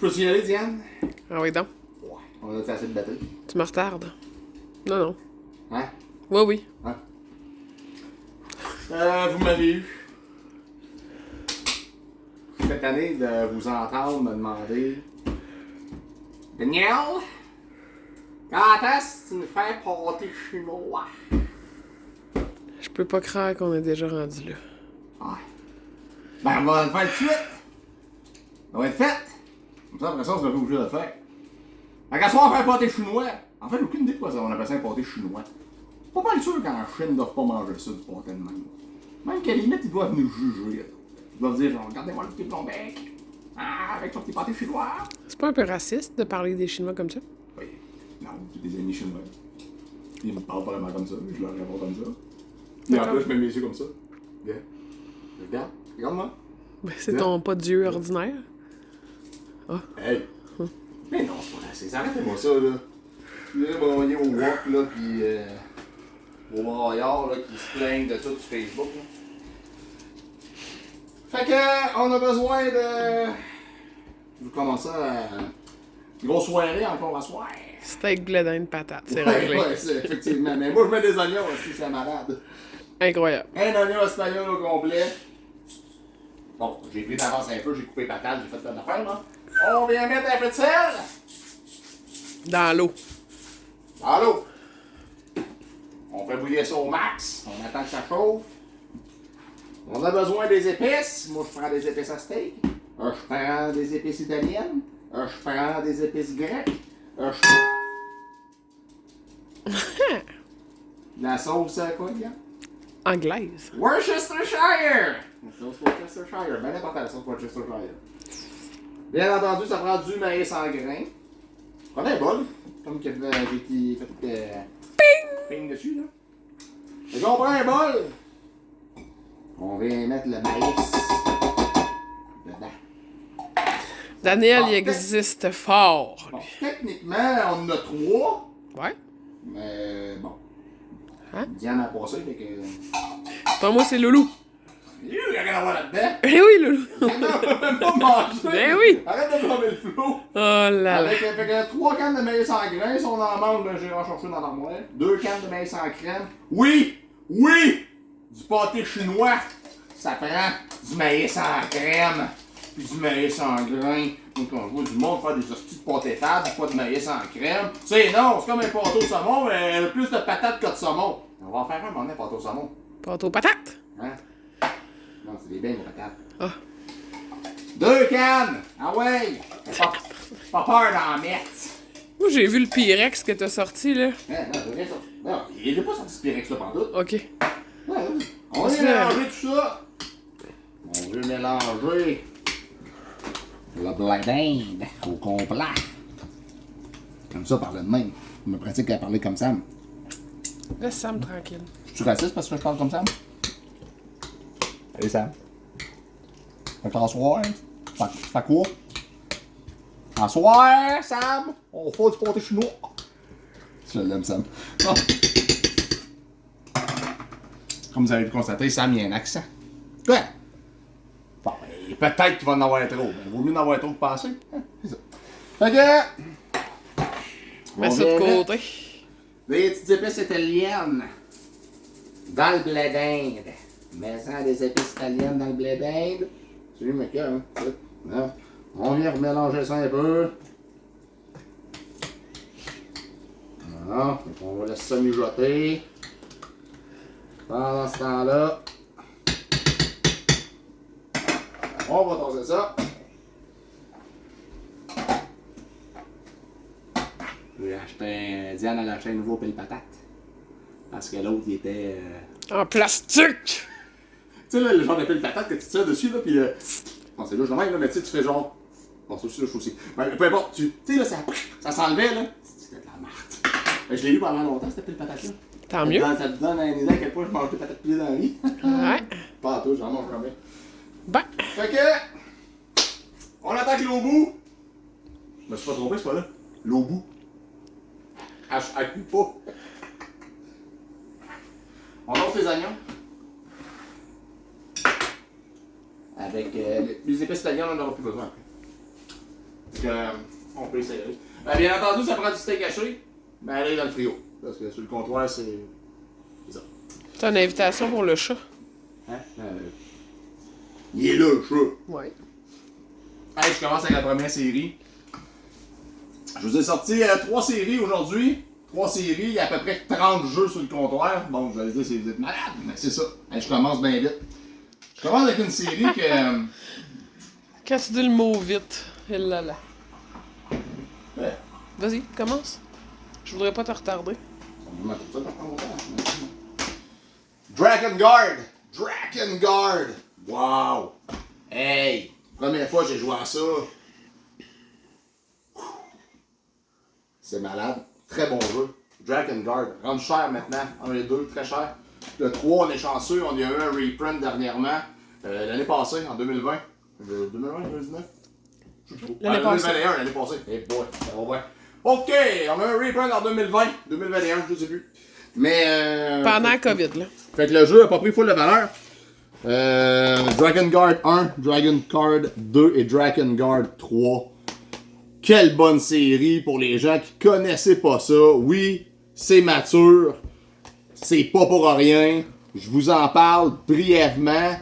Je peux y aller, Diane? Ah oui, donc. Ouais. On a assez de batterie. Tu me retardes. Non, non. Hein? Oui, oui. Hein? Vous m'avez eu. Cette année, de vous entendre me demander... Daniel? Quand est-ce que tu nous fais pâté chinois? Je peux pas croire qu'on est déjà rendu là. Ouais. Ben, on va le faire tout de suite. Ça va être fait. Comme ça, après ça, on sera pas obligé de le faire. Fait qu'à soir, on fait un pâté chinois. En fait, j'ai aucune idée de quoi ça, on appelle ça un pâté chinois. Pas mal sûr qu'en Chine, ils doivent pas manger ça, du pâté de même. Même qu'à la limite, ils doivent nous juger. Ils doivent dire, genre, regardez-moi le petit blond bec. Ah, avec son petit pâté chinois. C'est pas un peu raciste de parler des Chinois comme ça? Oui. Non, j'ai des amis chinois. Ils me parlent vraiment comme ça, je leur réponds comme ça. Et en plus, je mets mes yeux comme ça. Regarde. Regarde. Regarde-moi. Ben, c'est ton pas Dieu ordinaire. Ah. Hey! Mais non, c'est pas raciste. Arrêtez-moi ça, là. Là, bon, on est au walk, là, pis au braillard, là, qui se plaignent de tout sur Facebook, là. Fait que, on a besoin de... Vous commencez à... Grosse soirée encore à soir. Steak, blé d'Inde, patate, c'est Ouais, réglé. ouais, c'est effectivement. Mais moi, je mets des oignons aussi, je suis malade. Incroyable. Un oignon espagnol au complet. Bon, j'ai pris d'avance un peu, j'ai coupé patate, j'ai fait plein d'affaires, là. On vient mettre un peu de sel. Dans l'eau. Dans l'eau. On fait bouillir ça au max. On attend que ça chauffe. On a besoin des épices. Moi, je prends des épices à steak. Je prends des épices italiennes. Je prends des épices grecques. La sauce, quoi, Yann? Anglaise. Worcestershire! La sauce Worcestershire. Bien important, la sauce Worcestershire. Bien entendu, ça prend du maïs en grains. Prenez un bol. Comme que j'ai fait ping dessus, là. Et on prend un bol. On vient mettre le maïs dedans. Daniel, Ah, il existe fort. Bon, Lui. techniquement, on en a 3. Ouais? Mais bon. Hein? Diane a passé, fait que. Pas moi, c'est Loulou. Il y a rien à voir là-dedans. Eh oui, Loulou. Non, même pas manger. Ben oui. Arrête de blâmer le flot. Oh là là. Avec fait que 3 cannes de maïs en grains, si on en manque, ben, j'ai recherché dans l'armoire. 2 cannes de maïs en crème. Oui! Oui! Du pâté chinois, ça prend du maïs en crème, puis du maïs en grains. Donc on voit du monde faire des hosties de pâté fade, pas de maïs en crème. C'est non, c'est comme un pâteau de saumon, mais plus de patates que de saumon. On va en faire un moment, un pâteau de saumon. Pâte aux patates. Hein? Non, c'est des bains aux patates. Ah. 2 cannes! Ah ouais! Pas peur d'en mettre. Moi, j'ai vu le Pyrex que t'as sorti, là. Non, j'ai rien sorti. Non, il est pas sorti ce Pyrex là pendant tout. OK. Ouais, on va mélanger tout ça. On veut mélanger le blé d'Inde au complet. Comme ça, parler de même. Je me pratique à parler comme Sam. Laisse Sam tranquille. Je suis raciste parce que je parle comme Sam? Allez, Sam. Fait qu'en soir, fait quoi? En soir, Sam, on fait du pâté chinois. Je l'aime, Sam. Ah. Comme vous avez pu constater, Sam, il a un accent. Ouais. Bon, ben, peut-être qu'il va en avoir trop. Mais il vaut mieux en avoir trop que passer. Hein, c'est ça. Fait que... Mets ça de côté. Des petites épices italiennes. Dans le blé d'Inde. Mets-en des épices italiennes dans le blé d'Inde. C'est lui, mec, hein. Hein? On vient remélanger ça un peu. Voilà. Donc on va laisser ça mijoter. Pendant ce temps-là, on va tasser ça. J'ai acheté Diane, elle a acheté un nouveau pile patate. Parce que l'autre, il était. En plastique! Tu sais, là, le genre de pile patate que tu tires dessus, là, pis. Bon, c'est là, je même, là, mais tu sais, tu fais genre. Bon, ça aussi, là, je aussi. Ben, peu importe, tu sais, là, ça s'enlevait, là. C'était de la merde. Ben, je l'ai eu pendant longtemps, cette pile patate-là. Tant mieux. Ça te donne une idée à quel point je mange des patates pilées dans la vie. Ouais. Pas à toi, j'en mange jamais. Ben. Fait que. On attaque l'au bout. Je me suis pas trompé, c'est pas là. L'au bout. H-A-Q pas. On lance les oignons. Avec les épices italiennes, on n'aura plus besoin après. On peut essayer. Bien entendu, ça prend du steak haché, mais aller dans le frigo. Parce que sur le comptoir, c'est ça. C'est une invitation pour le chat. Hein? Il est là, le chat. Ouais. Hey, je commence avec la première série. Je vous ai sorti 3 séries aujourd'hui. 3 séries, il y a à peu près 30 jeux sur le comptoir. Bon, je vais dire, vous êtes malade, mais c'est ça. Hey, je commence bien vite. Je commence avec une série que. Quand tu dis le mot vite, il là là. Ouais. Vas-y, commence. Je voudrais pas te retarder. Drakengard! Drakengard! Wow! Hey! Première fois que j'ai joué à ça. C'est malade. Très bon jeu. Drakengard. Rendu cher maintenant. Un et deux, très cher. Le 3, on est chanceux. On y a eu un reprint dernièrement. L'année passée, en 2020. 2020, 2019? Je sais pas. L'année passée. 2021, l'année passée. Eh boy, ça va bien. OK, on a un reprint en 2020. 2021, je sais plus. Mais. Pendant la COVID, là. Fait que le jeu a pas pris full de valeur. Drakengard 1, Drakengard 2 et Drakengard 3. Quelle bonne série pour les gens qui connaissaient pas ça. Oui, c'est mature. C'est pas pour rien. Je vous en parle brièvement.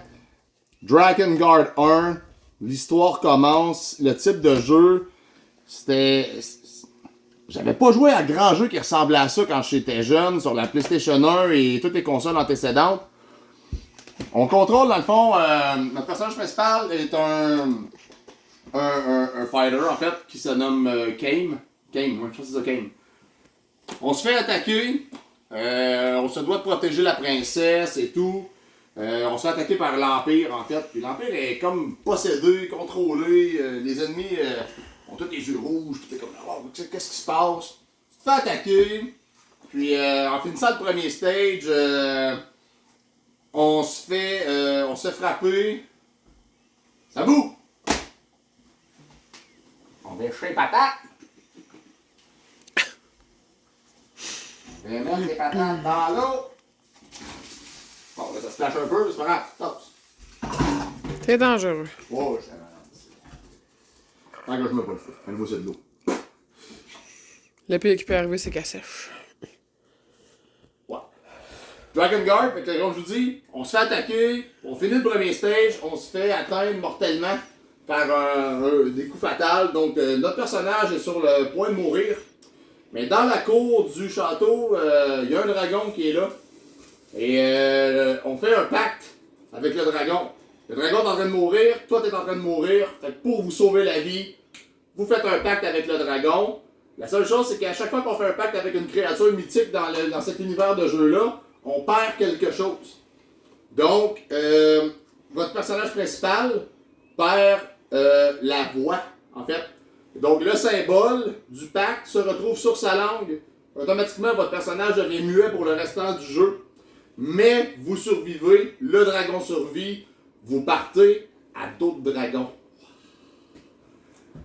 Drakengard 1, l'histoire commence. Le type de jeu, c'était... J'avais pas joué à grand jeu qui ressemblait à ça quand j'étais jeune sur la PlayStation 1 et toutes les consoles antécédentes. On contrôle, dans le fond, notre personnage principal est un fighter, en fait, qui se nomme Kame. Kame, ouais, je pense que c'est ça, Kame. On se fait attaquer, on se doit de protéger la princesse et tout. On se fait attaquer par l'Empire, en fait. Puis l'Empire est comme possédé, contrôlé. Les ennemis ont tous les yeux rouges. Puis t'es comme, oh, qu'est-ce qui se passe? Tu te fais attaquer. Puis en finissant le premier stage, on se fait frapper. Ça boue! On déchire les patates. On met les patates dans l'eau. Bon, là, ça se lâche un peu, c'est pas grave. Tops. C'est dangereux. Oh, je suis malade. Tant que je mets pas le feu. Un nouveau c'est de l'eau. Le pire qui peut arriver, c'est qu'elle sèche. Ouais. Drakengard, fait que comme je vous dis, on se fait attaquer, on finit le premier stage, on se fait atteindre mortellement par des coups fatals. Donc notre personnage est sur le point de mourir. Mais dans la cour du château, il y a un dragon qui est là. Et on fait un pacte avec le dragon. Le dragon est en train de mourir, toi t'es en train de mourir. Fait que pour vous sauver la vie, vous faites un pacte avec le dragon. La seule chose, c'est qu'à chaque fois qu'on fait un pacte avec une créature mythique dans cet univers de jeu-là, on perd quelque chose. Donc, votre personnage principal perd la voix, en fait. Donc, le symbole du pacte se retrouve sur sa langue. Automatiquement, votre personnage devient muet pour le restant du jeu. Mais vous survivez, le dragon survit, vous partez à d'autres dragons.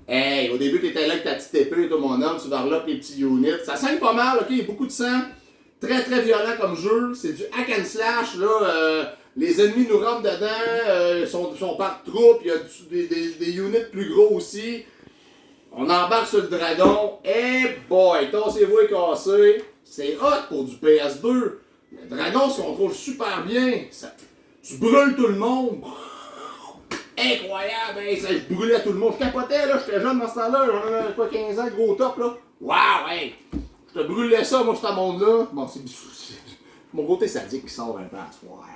Hey, au début, t'étais là avec ta petite épée, toi, mon homme, tu varlopes les petits units. Ça saigne pas mal, ok? Il y a beaucoup de sang. Très, très violent comme jeu. C'est du hack and slash, là. Les ennemis nous rentrent dedans, sont par troupes. Il y a des units plus gros aussi. On embarque sur le dragon. Hey boy, tassez-vous et cassez. C'est hot pour du PS2. Le dragon se contrôle super bien. Tu brûles tout le monde. Incroyable, hein, ça, je brûlais tout le monde. Je capotais, là, j'étais jeune dans ce temps-là, j'avais quoi, 15 ans, gros top, là. Waouh, hey! Je te brûlais ça, moi, ce monde-là. Bon, c'est mon côté sadique qui sort un peu à soir.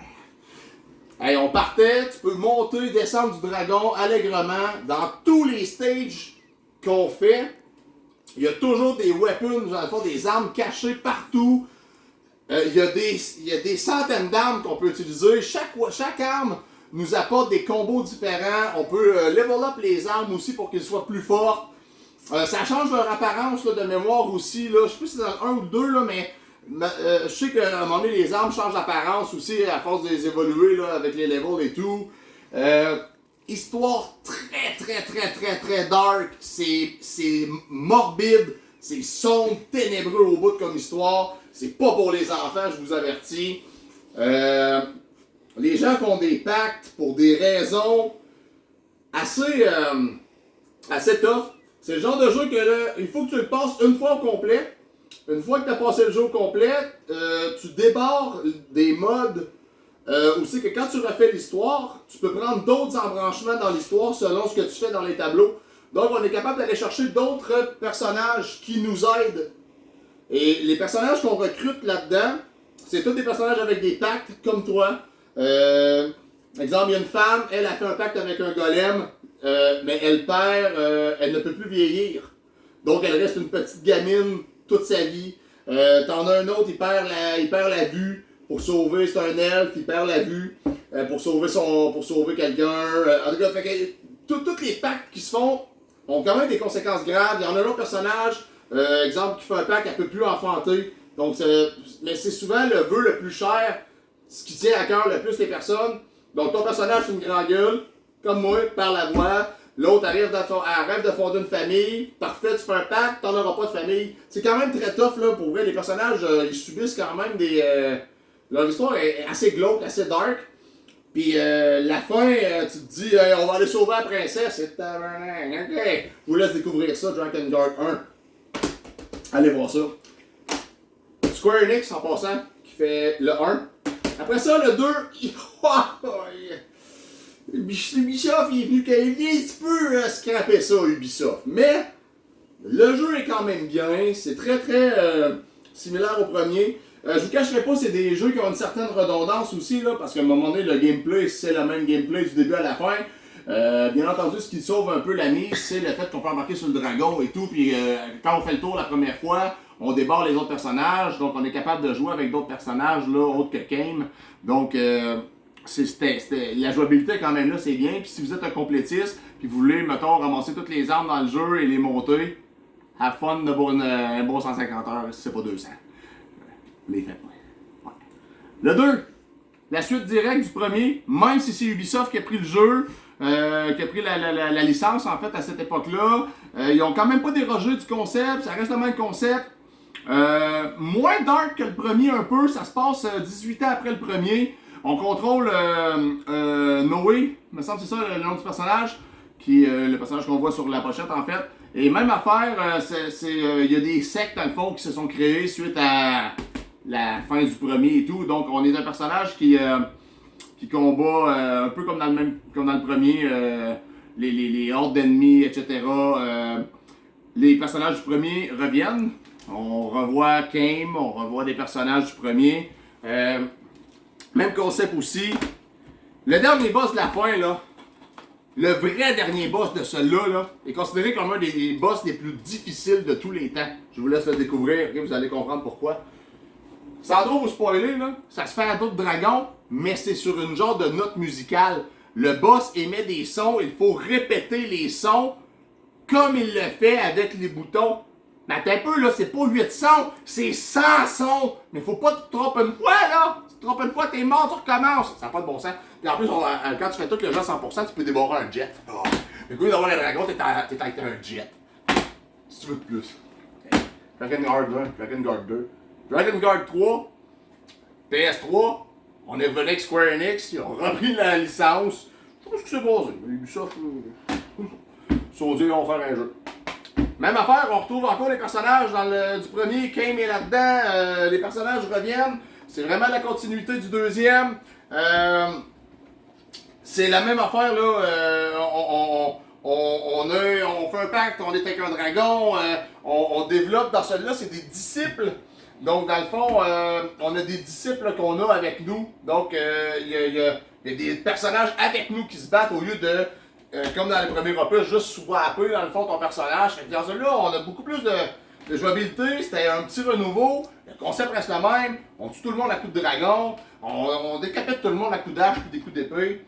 Hey, on partait, tu peux monter, descendre du dragon allègrement dans tous les stages qu'on fait. Il y a toujours des weapons, dans le fond, des armes cachées partout. Il y a des centaines d'armes qu'on peut utiliser. Chaque arme nous apporte des combos différents. On peut level up les armes aussi pour qu'elles soient plus fortes. Ça change leur apparence là, de mémoire aussi. Là. Je sais pas si c'est dans le 1 ou le 2, là, mais je sais qu'à un moment donné, les armes changent d'apparence aussi à force de les évoluer là, avec les levels et tout. Histoire très dark. C'est morbide. C'est sombre, ténébreux au bout comme histoire. C'est pas pour les enfants, je vous avertis. Les gens font des pactes pour des raisons assez tough. C'est le genre de jeu que là, il faut que tu le passes une fois au complet. Une fois que tu as passé le jeu au complet, tu débarres des modes aussi que quand tu refais l'histoire, tu peux prendre d'autres embranchements dans l'histoire selon ce que tu fais dans les tableaux. Donc on est capable d'aller chercher d'autres personnages qui nous aident. Et les personnages qu'on recrute là-dedans, c'est tous des personnages avec des pactes comme toi. Exemple, il y a une femme, elle a fait un pacte avec un golem, mais elle perd, elle ne peut plus vieillir. Donc elle reste une petite gamine toute sa vie. T'en as un autre, il perd la vue pour sauver, c'est un elfe, il perd la vue pour sauver quelqu'un. En tout cas, fait que tous les pactes qui se font ont quand même des conséquences graves. Il y en a un autre personnage, exemple, qui fait un pacte, elle peut plus enfanter. Donc, mais c'est souvent le vœu le plus cher, ce qui tient à cœur le plus les personnes. Donc ton personnage c'est une grande gueule, comme moi, par la voix. L'autre elle rêve de fonder une famille. Parfait, tu fais un pacte, t'en auras pas de famille. C'est quand même très tough là, pour vrai. Les personnages, ils subissent quand même des... leur histoire est assez glauque, assez dark. Puis la fin, tu te dis, on va aller sauver la princesse. C'est tabarnak. Ok. Je vous laisse découvrir ça, Drakengard 1. Allez voir ça. Square Enix en passant, qui fait le 1. Après ça, le 2, Ubisoft il est venu un petit peu scraper ça, Ubisoft. Mais le jeu est quand même bien, c'est très similaire au premier. Je vous cacherai pas, c'est des jeux qui ont une certaine redondance aussi, là, parce qu'à un moment donné, le gameplay, c'est le même gameplay du début à la fin. Bien entendu, ce qui sauve un peu la mise, c'est le fait qu'on peut embarquer sur le dragon et tout, puis quand on fait le tour la première fois, on débarre les autres personnages, donc on est capable de jouer avec d'autres personnages, là, autres que Kame. Donc, la jouabilité quand même là, c'est bien. Puis si vous êtes un complétiste, puis vous voulez, mettons, ramasser toutes les armes dans le jeu et les monter, have fun de voir un bon 150 heures, si c'est pas 200. Les faites, ouais. Le 2, la suite directe du premier, même si c'est Ubisoft qui a pris le jeu, qui a pris la licence en fait à cette époque-là, ils ont quand même pas dérogé du concept, ça reste le même concept. Moins dark que le premier un peu, ça se passe 18 ans après le premier. On contrôle Noé, il me semble que c'est ça le nom du personnage, qui est le personnage qu'on voit sur la pochette en fait. Et même affaire, il y a des sectes dans le fond qui se sont créées suite à la fin du premier et tout. Donc on est un personnage qui combat un peu comme dans le premier, les hordes d'ennemis, etc. Les personnages du premier reviennent. On revoit Kame, on revoit des personnages du premier. Même concept aussi. Le dernier boss de la fin, là, le vrai dernier boss de celui-là, là, est considéré comme un des boss les plus difficiles de tous les temps. Je vous laisse le découvrir, okay? Vous allez comprendre pourquoi. Sans trop vous spoiler, là, ça se fait à d'autres dragons, mais c'est sur une genre de note musicale. Le boss émet des sons, il faut répéter les sons comme il le fait avec les boutons. Mais attends un peu, là, c'est pas 8 sons, c'est 100 sons. Mais faut pas te tromper une fois, là. Si tu te trompes une fois, t'es mort, tu recommences. Ça n'a pas de bon sens. Puis en plus, quand tu fais tout le jeu à 100%, tu peux débarrer un jet. Oh. Mais quand d'avoir les dragons, t'es avec un jet. Si tu veux de plus. Okay. Drakengard 1, Drakengard 2. Drakengard 3, PS3, on est revenu avec Square Enix, ils ont repris la licence. Je sais pas ce qui s'est passé. Ubisoft, ils se sont dit, on va faire un jeu. Même affaire, on retrouve encore les personnages du premier, Kame est là-dedans, les personnages reviennent, c'est vraiment la continuité du deuxième. C'est la même affaire là, on fait un pacte, on est avec un dragon, on développe dans celui-là, c'est des disciples. Donc dans le fond, on a des disciples qu'on a avec nous, donc il y a des personnages avec nous qui se battent au lieu de... comme dans les premiers opus, juste swapper dans le fond ton personnage. Fait que dans celui-là, on a beaucoup plus de jouabilité, c'était un petit renouveau, le concept reste le même, on tue tout le monde à coups de dragon, on décapite tout le monde à coups d'arche et des coups d'épée.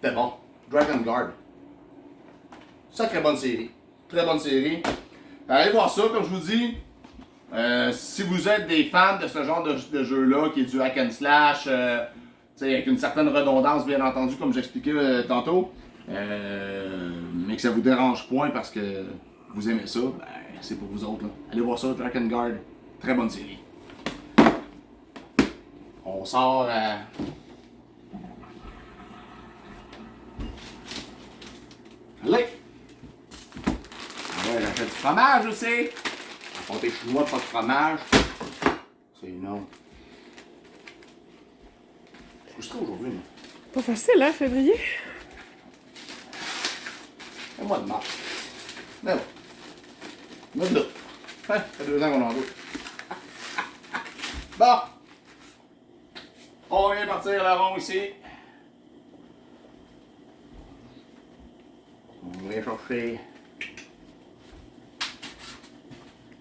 C'était bon. Drakengard. Sacrée bonne série. Très bonne série. Allez voir ça, comme je vous dis. Si vous êtes des fans de ce genre de jeu-là, qui est du hack and slash, avec une certaine redondance, bien entendu, comme j'expliquais tantôt, mais que ça vous dérange point parce que vous aimez ça, ben, c'est pour vous autres. Là. Allez voir ça, Drakengard. Très bonne série. On sort à... Allez! fait du fromage aussi. Un pâté chinois, pas de fromage. C'est non. Je suis aujourd'hui, moi. Pas facile, hein, février? C'est le mois de mars. Mais bon. Mois d'août. Ça fait 2 ans qu'on en doute. Bon. On vient partir la ronde ici. On vient chercher.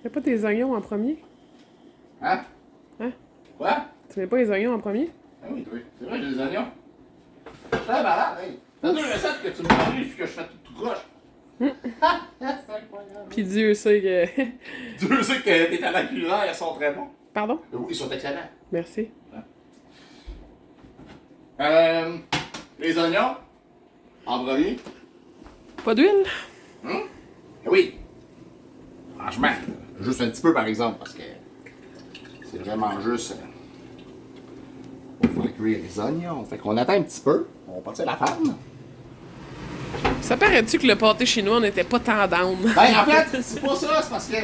Y'a pas tes oignons en premier? Hein? Hein? Quoi? Tu mets pas les oignons en premier? Ah oui, oui. C'est vrai, j'ai des oignons. Je suis très malade, hey. T'as 2 recettes que tu me donnes puis que je fais tout croche. C'est incroyable. Pis Dieu sait que... Dieu sait que tes talents culinaires, ils sont très bons. Pardon? Oui, ils sont excellents. Merci. Les oignons, en premier. Pas d'huile? Oui. Franchement, juste un petit peu par exemple, parce que c'est vraiment juste pour faire cuire les oignons. Fait qu'on attend un petit peu, on va partir la femme. Ça paraît-tu que le pâté chinois n'était pas tant down? Ben, en fait, c'est pas ça, c'est parce que.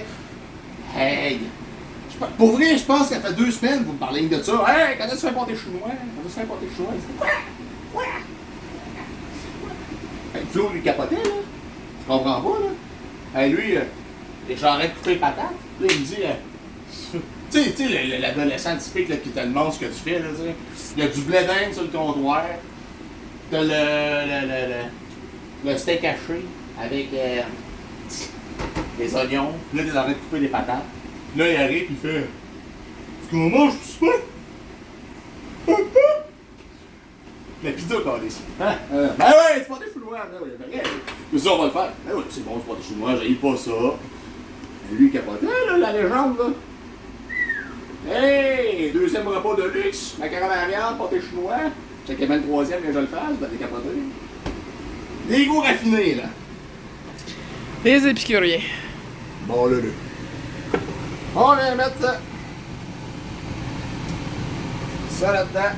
Hey! Pour vrai, je pense qu'elle fait 2 semaines, vous me parlez de ça. Hey, quand est-ce que tu fais un pâté chinois? Quand est-ce que tu fais un pâté chinois? Quoi? Hey, Flo, lui capotait, là. Tu comprends pas, là? Hey, lui, j'arrête de couper les patates. Là, il me dit. Tu sais, l'adolescent typique là, qui te demande ce que tu fais, là, tu sais. Il y a du blé d'Inde sur le comptoir. T'as le steak haché avec les oignons. Puis là, il arrête de couper les patates. Puis là, il arrive et il fait est-ce qu'on mange tout ça? La pizza, quand ici. Ben ouais, c'est pas des chinois. Ben ouais, ben, mais ça, on va le faire. Ben ouais, c'est bon, c'est pas des chinois, j'haïs pas ça. Et lui, il capotait, là, la légende, là. Hey, 2e repas de luxe, macaron à la viande, pâté chinois. Je sais qu'il y avait le 3e que je le fasse, ben t'es capoté. Des goûts raffinés, là. Les épicuriens. Bon, là. On vient mettre ça là-dedans.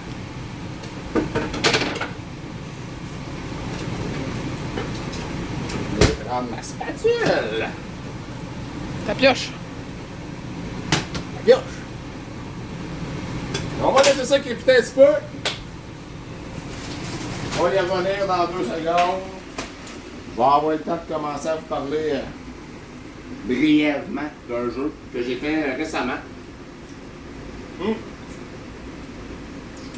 Je vais prendre ma spatule. Ta pioche. La pioche. On va laisser ça crépiter un petit peu. On va y revenir dans 2 secondes. Je vais avoir le temps de commencer à vous parler brièvement d'un jeu que j'ai fait récemment.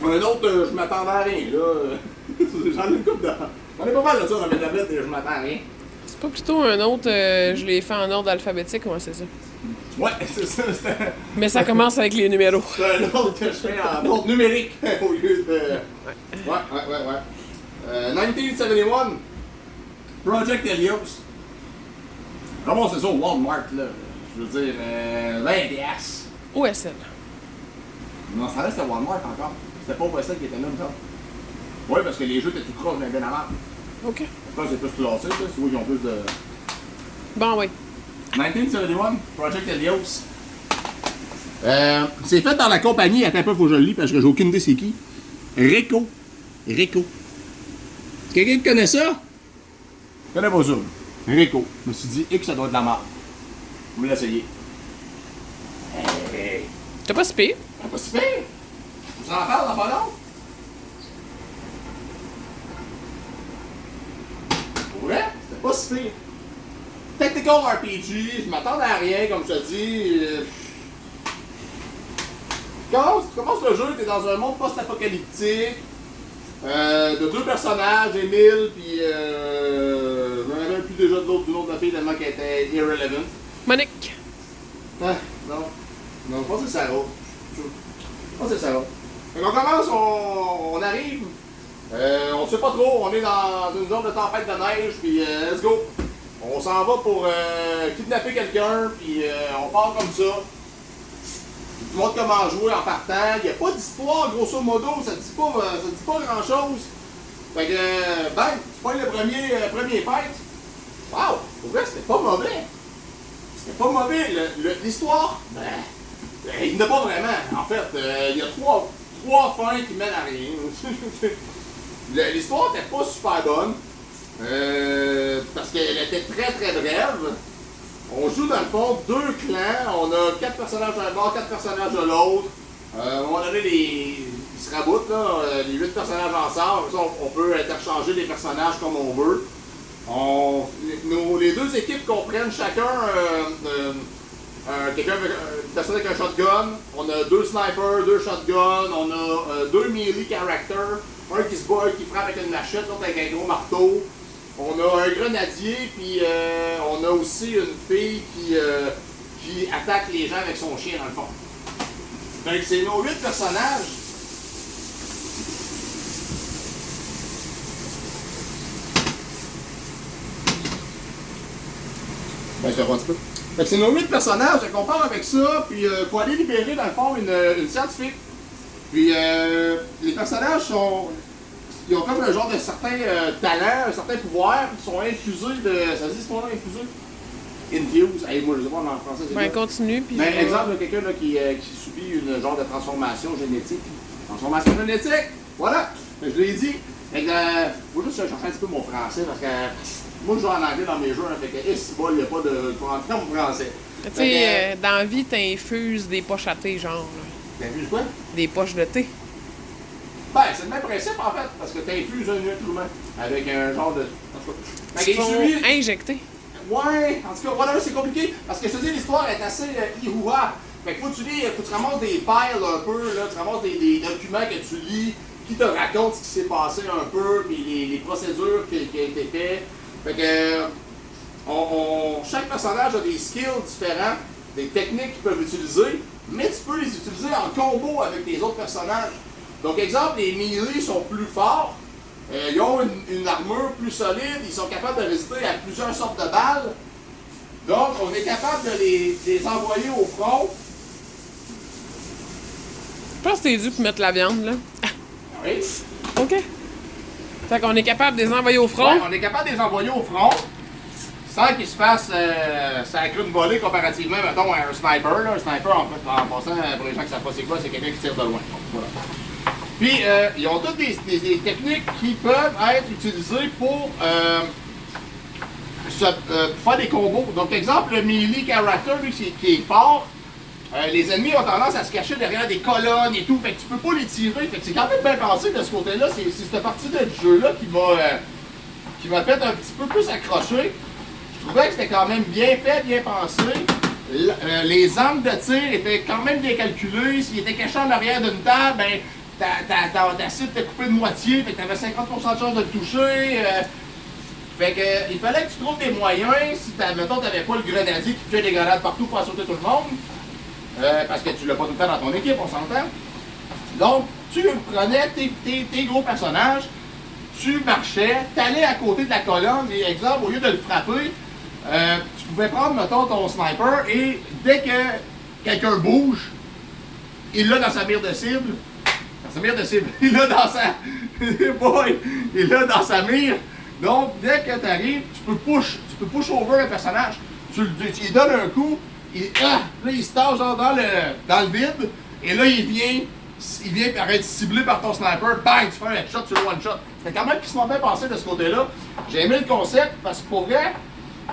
Un autre, je m'attendais à rien, là. J'en ai une couple de... J'en ai pas mal de ça dans mes tablettes et je m'attends à rien. C'est pas plutôt un autre, je l'ai fait en ordre alphabétique, comment c'est ça? Ouais, c'est ça, c'est Mais ça commence avec les numéros. un autre que je fais en ordre numérique au lieu de... Ouais. 1971, Project Helios. Comment c'est ça au Walmart, là? Je veux dire, 20 piastres. OSL. Non, ça reste à Walmart encore. C'était pas OSL qui était là, ça. Oui, parce que les jeux étaient tout croches d'un bien avant. OK. Je pense que c'est plus classé, ça. C'est eux qui ont plus de... Bon, oui. 1971, Project Helios. C'est fait dans la compagnie, attends un peu, faut que je le lis parce que j'ai aucune idée c'est qui. Ricoh. Quelqu'un qui connaît ça? Je connais pas ça. Ricoh. Je me suis dit, que ça doit être de la merde. Je vais l'essayer. Hey. T'as pas si pire? Pas si pire. Je vous en parle dans pas long. Ouais, c'était pas si pire. Tactical RPG, je m'attendais à rien, comme je te dis. Tu commences le jeu, t'es dans un monde post-apocalyptique. De 2 personnages, Emile, puis je me rappelle plus déjà de l'autre du nom de la fille tellement qu'elle était irrelevant. Monique. Ah, non. Non, je pense que c'est Sarah. Je pense que c'est Sarah. Fait qu'on commence, on arrive. On sait pas trop, on est dans une zone de tempête de neige, puis let's go. On s'en va pour kidnapper quelqu'un, puis on part comme ça. Je te montre comment jouer en partant. Il n'y a pas d'histoire, grosso modo, ça dit pas grand chose. Fait que, bang, tu prends le premier fight. Wow, pour vrai, c'était pas mauvais. C'était pas mauvais. L'histoire, il n'y en a pas vraiment. En fait, il y a trois fins qui mènent à rien. L'histoire n'était pas super bonne. Parce qu'elle était très très brève. On joue dans le fond 2 clans. On a 4 personnages d'un bord, 4 personnages de l'autre. À un moment donné, ils se raboutent, là, les 8 personnages ensemble. On peut interchanger les personnages comme on veut. Les 2 équipes comprennent chacun une personne avec un shotgun. On a 2 snipers, 2 shotguns. On a 2 melee characters. Un qui se bat, qui frappe avec une machette, l'autre avec un gros marteau. On a un grenadier, puis on a aussi une fille qui attaque les gens avec son chien dans le fond. Donc c'est nos 8 personnages. Ben, je te vois un petit peu. Fait que c'est nos 8 personnages, on part avec ça, puis il faut aller libérer dans le fond une scientifique. Puis les personnages ils ont comme un genre de certain talent, un certain pouvoir, qui sont infusés de. Ça se dit ce mot-là, infusés? Infuse. Hey, moi je sais pas en français. C'est ben, continue. Puis ben, exemple, quelqu'un qui subit une genre de transformation génétique. Transformation génétique! Voilà! Je l'ai dit. Fait que, faut juste chercher un petit peu mon français parce que moi je joue en anglais dans mes jeux, hein, fait que il n'y a pas de contrat en français. Tu sais, dans la vie, t'infuses des poches à thé, genre. T'infuses quoi? Des poches de thé. Ben, c'est le même principe en fait, parce que t'infuses un être humain avec un genre de. Ils font injecter. Ouais, en tout cas, voilà, c'est compliqué, parce que je te dis, l'histoire est assez ihouha. Fait que faut que tu ramasses des files un peu, là, tu ramasses des documents que tu lis, qui te racontent ce qui s'est passé un peu, puis les procédures qui ont été faites. Fait que chaque personnage a des skills différents, des techniques qu'ils peuvent utiliser, mais tu peux les utiliser en combo avec les autres personnages. Donc, exemple, les melee sont plus forts, ils ont une armure plus solide, ils sont capables de résister à plusieurs sortes de balles. Donc, on est capable de les envoyer au front. Je pense que t'es dû pour mettre la viande, là. Oui. OK. Fait qu'on est capable de les envoyer au front. Ouais, on est capable de les envoyer au front sans qu'ils se fassent sacrer une volée comparativement, mettons, à un sniper. Là. Un sniper, en passant, pour les gens qui ne savent pas c'est quoi, c'est quelqu'un qui tire de loin. Donc, voilà. Puis, ils ont toutes des techniques qui peuvent être utilisées pour faire des combos. Donc, exemple, le melee character, lui, qui est fort, les ennemis ont tendance à se cacher derrière des colonnes et tout, fait que tu peux pas les tirer. Fait que c'est quand même bien pensé de ce côté-là. C'est cette partie de jeu-là qui m'a fait un petit peu plus accrocher. Je trouvais que c'était quand même bien fait, bien pensé. Les angles de tir étaient quand même bien calculés. S'il était caché en arrière d'une table, ben, ta cible était coupée de moitié, fait que t'avais 50% de chance de le toucher. Fait que il fallait que tu trouves des moyens, si mettons t'avais pas le grenadier qui tuait des grenades partout pour faire sauter tout le monde. Parce que tu l'as pas tout le temps dans ton équipe, on s'entend. Donc, tu prenais tes gros personnages, tu marchais, t'allais à côté de la colonne, et exemple, au lieu de le frapper, tu pouvais prendre, mettons, ton sniper, et dès que quelqu'un bouge, il l'a dans sa mire de cible. Dans sa mire de cible. Il l'a dans sa. Boy! Il l'a dans sa mire. Donc, dès que tu arrives, tu peux push over le personnage. Tu lui donnes un coup, là, il se tâche dans le vide, et là, il vient pour être ciblé par ton sniper, bang, tu fais un headshot sur le one-shot. C'était quand même quasiment bien pensé de ce côté-là. J'ai aimé le concept, parce que pour vrai,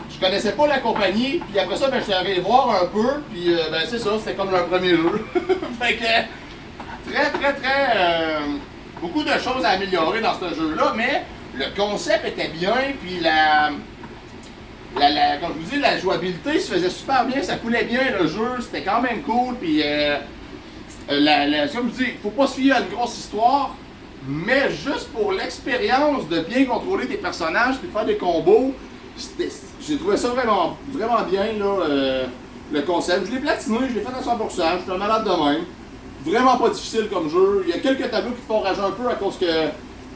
je connaissais pas la compagnie, puis après ça, ben, je suis allé voir un peu, puis ben, c'est ça, c'était comme leur premier jeu. Fait que, très, beaucoup de choses à améliorer dans ce jeu-là, mais le concept était bien, puis comme je vous dis, la jouabilité se faisait super bien, ça coulait bien le jeu, c'était quand même cool, puis comme je vous dis, il faut pas se fier à une grosse histoire, mais juste pour l'expérience de bien contrôler tes personnages puis faire des combos, j'ai trouvé ça vraiment, vraiment bien, là, le concept. Je l'ai platiné, je l'ai fait à 100%, je suis un malade de même. Vraiment pas difficile comme jeu. Il y a quelques tableaux qui te font rager un peu à cause que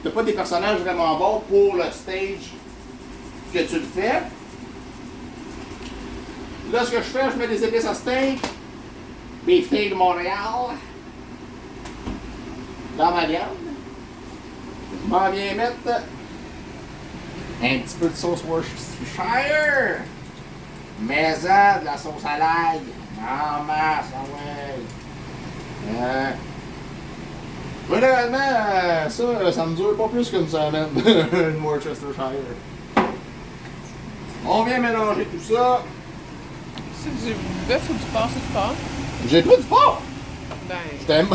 t'as pas des personnages vraiment bons pour le stage que tu le fais. Là, ce que je fais, je mets des épices à steak, des steaks de Montréal, dans ma viande. Je m'en viens mettre un petit peu de sauce Worcestershire, maison, de la sauce à l'ail, en masse, ah ouais. Généralement, ça me dure pas plus qu'une semaine, une Worcestershire. On vient mélanger tout ça. C'est du bœuf ou du porc, c'est du porc? J'ai pris du porc! Ben. Je t'aime!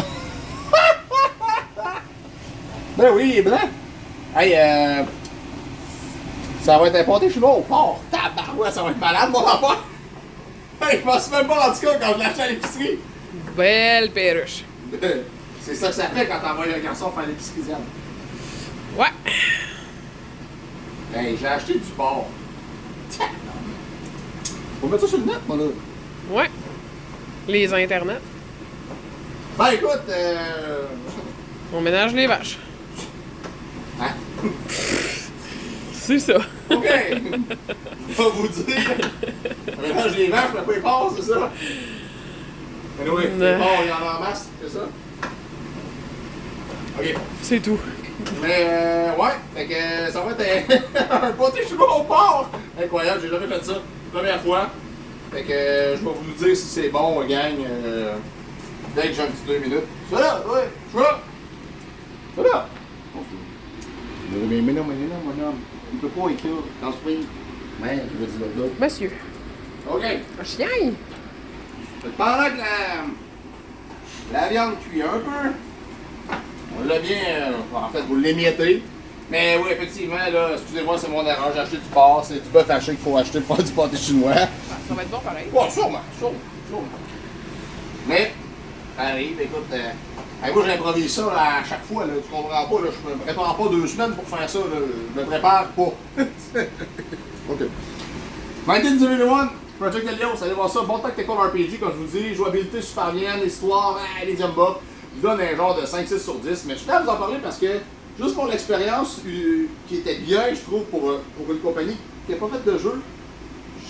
Ben oui, il est blanc! Hey, ça va être un pâté chinois au porc! Tabarouette, ça va être malade, mon enfant! Hey, je m'en suis même pas rendu compte quand je l'achetais à l'épicerie! Belle perruche. C'est ça que ça fait quand t'envoies un garçon faire l'épicerie, Diane. Ouais. Hey, j'ai acheté du porc. Faut mettre ça sur le net, moi, là. Ouais. Les internets. Ben écoute, On ménage les vaches. Hein? C'est ça. OK! Je vais vous dire. Maintenant, je les vaches, mais pas les porcs, c'est ça? Mais oui, les porcs, il y en a en masse, c'est ça? OK. C'est tout. Mais, ouais, fait que ça va être un pâté chinois au porc! Incroyable, j'ai jamais fait ça. Première fois. Fait que je vais vous dire si c'est bon, gang, dès que j'ai un petit 2 minutes. Je suis là, ouais, je suis là! Je suis là! Mais non, mon homme. Il peut pas écrire dans ce pays. Mais, je vais dire là. Monsieur. OK. Un chien. Fait que pendant que la viande cuit un peu, on l'a bien, en fait, vous l'émiettez. Mais oui, effectivement, là, excusez-moi, c'est mon erreur, j'ai acheté du porc, c'est du bœuf haché qu'il faut acheter pour faire du pâté chinois. Ça va être bon pareil. Ouais, sûrement. Mais, ça arrive, écoute, moi j'improvise ça là, à chaque fois, là, tu comprends pas, là, je me prépare pas 2 semaines pour faire ça, là, je me prépare pas. OK. 1901, Project Helios, allez voir ça, bon tactical RPG, comme je vous dis, jouabilité super bien, l'histoire, les diamba, je donne un genre de 5-6 sur 10, mais je suis là à vous en parler parce que, juste pour l'expérience qui était bien, je trouve, pour une compagnie qui n'a pas fait de jeu,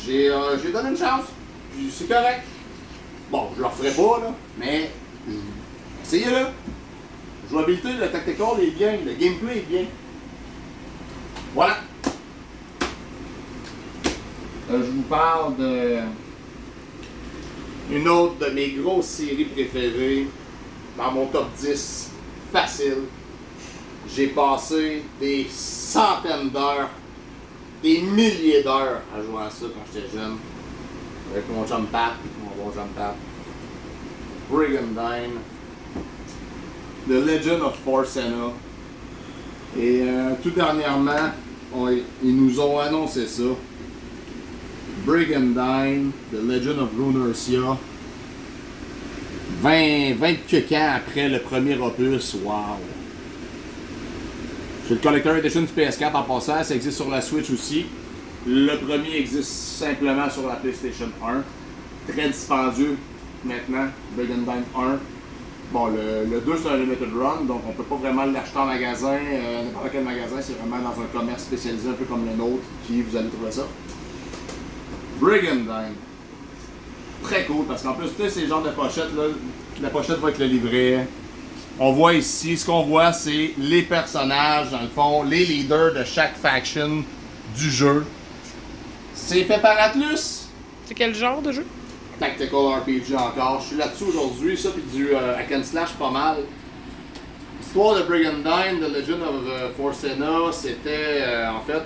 j'ai donné une chance, puis c'est correct. Bon, je le referai pas, là, mais essayez-le. Jouabilité, le tactical est bien, le gameplay est bien. Voilà. Je vous parle de une autre de mes grosses séries préférées dans mon top 10 facile. J'ai passé des centaines d'heures, des milliers d'heures à jouer à ça quand j'étais jeune. Avec mon chum Pat, mon bon chum Pat. Brigandine. The Legend of Forcena. Et tout dernièrement, ils nous ont annoncé ça. Brigandine, The Legend of Runercia. 20 quelques ans après le premier opus, wow! C'est le Collector Edition du PS4 en passant, ça existe sur la Switch aussi. Le premier existe simplement sur la PlayStation 1. Très dispendieux maintenant, Brigandine 1. Bon, le 2 c'est un limited run, donc on peut pas vraiment l'acheter en magasin, n'importe quel magasin, c'est vraiment dans un commerce spécialisé un peu comme le nôtre, qui vous allez trouver ça. Brigandine. Très cool, parce qu'en plus, tu sais, ces genres de pochettes, là, la pochette va être le livret. On voit ici, ce qu'on voit, c'est les personnages, dans le fond, les leaders de chaque faction du jeu. C'est fait par Atlus. C'est quel genre de jeu? Tactical RPG encore. Je suis là-dessus aujourd'hui, ça, puis du hack and slash pas mal. L'histoire de Brigandine, The Legend of Forcena, c'était, en fait,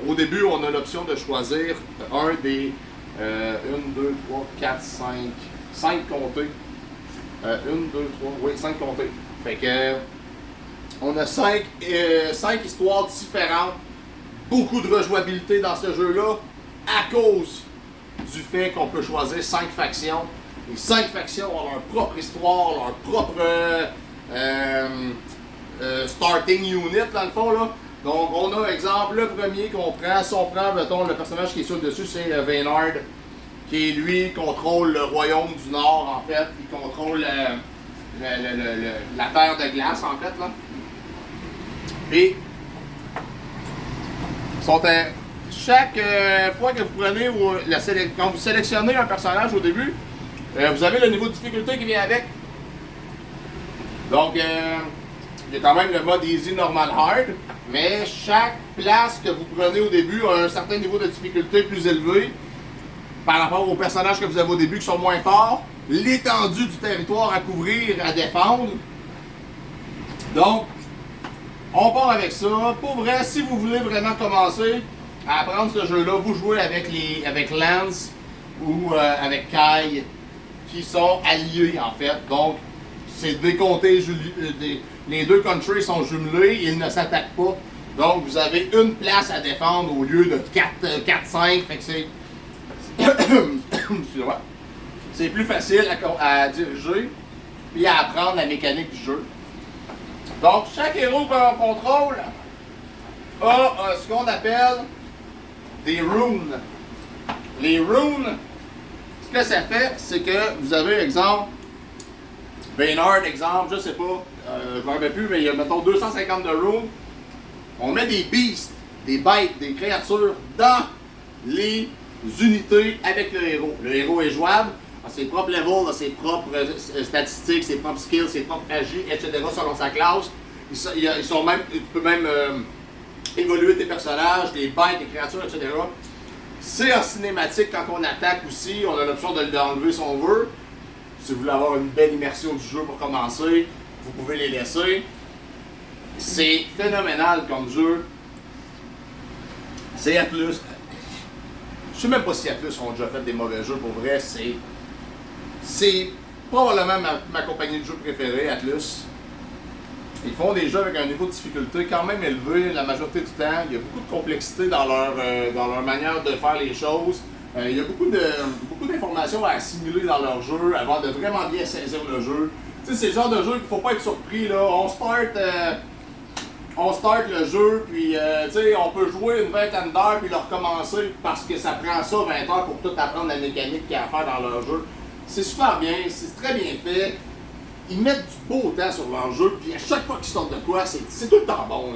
au début, on a l'option de choisir un des 1, 2, 3, 4, 5 comptés. 1, 2, 3, oui, 5 comptés. Fait que, on a 5 histoires différentes. Beaucoup de rejouabilité dans ce jeu-là, à cause du fait qu'on peut choisir 5 factions. Les 5 factions ont leur propre histoire, leur propre starting unit, dans le fond, là. Donc, on a, exemple, le premier qu'on prend, si on prend, mettons, le personnage qui est sur le dessus, c'est Vaynard, qui, lui, contrôle le royaume du Nord, en fait. Il contrôle la terre de glace, en fait, là. Et, chaque fois que vous prenez, quand vous sélectionnez un personnage au début, vous avez le niveau de difficulté qui vient avec. Donc, il y a quand même le mode Easy, Normal, Hard, mais chaque place que vous prenez au début a un certain niveau de difficulté plus élevé par rapport aux personnages que vous avez au début qui sont moins forts, l'étendue du territoire à couvrir, à défendre. Donc, on part avec ça. Pour vrai, si vous voulez vraiment commencer à apprendre ce jeu-là, vous jouez avec Lance, ou avec Kai, qui sont alliés en fait. Donc, c'est décompté, les deux countries sont jumelés, ils ne s'attaquent pas. Donc, vous avez une place à défendre au lieu de 4-5. Fait que c'est. Excusez-moi. C'est plus facile à diriger et à apprendre la mécanique du jeu. Donc, chaque héros qu'on contrôle a ce qu'on appelle des runes. Les runes, ce que ça fait, c'est que vous avez, exemple, Baynard, exemple, je sais pas, je ne me rappelle plus, mais il y a, mettons, 250 de runes. On met des beasts, des bêtes, des créatures dans les unités avec le héros. Le héros est jouable à ses propres levels, à ses propres statistiques, ses propres skills, ses propres magies, etc. selon sa classe. Ils sont même, tu peux même évoluer tes personnages, des bêtes, des créatures, etc. C'est en cinématique quand on attaque aussi. On a l'option de l'enlever si on veut. Si vous voulez avoir une belle immersion du jeu pour commencer, vous pouvez les laisser. C'est phénoménal comme jeu. C'est Atlus. Je sais même pas si Atlus ont déjà fait des mauvais jeux pour vrai. C'est probablement ma compagnie de jeux préférée, Atlus. Ils font des jeux avec un niveau de difficulté quand même élevé la majorité du temps. Il y a beaucoup de complexité dans leur manière de faire les choses. Il y a beaucoup d'informations à assimiler dans leur jeu avant de vraiment bien saisir le jeu. Tu sais, c'est le genre de jeu qu'il ne faut pas être surpris. Là. On start le jeu, puis tu sais, on peut jouer une vingtaine d'heures puis le recommencer parce que ça prend ça 20 heures pour tout apprendre la mécanique qu'il y a à faire dans leur jeu. C'est super bien, c'est très bien fait. Ils mettent du beau temps sur leur jeu, puis à chaque fois qu'ils sortent de quoi, c'est tout le temps bon.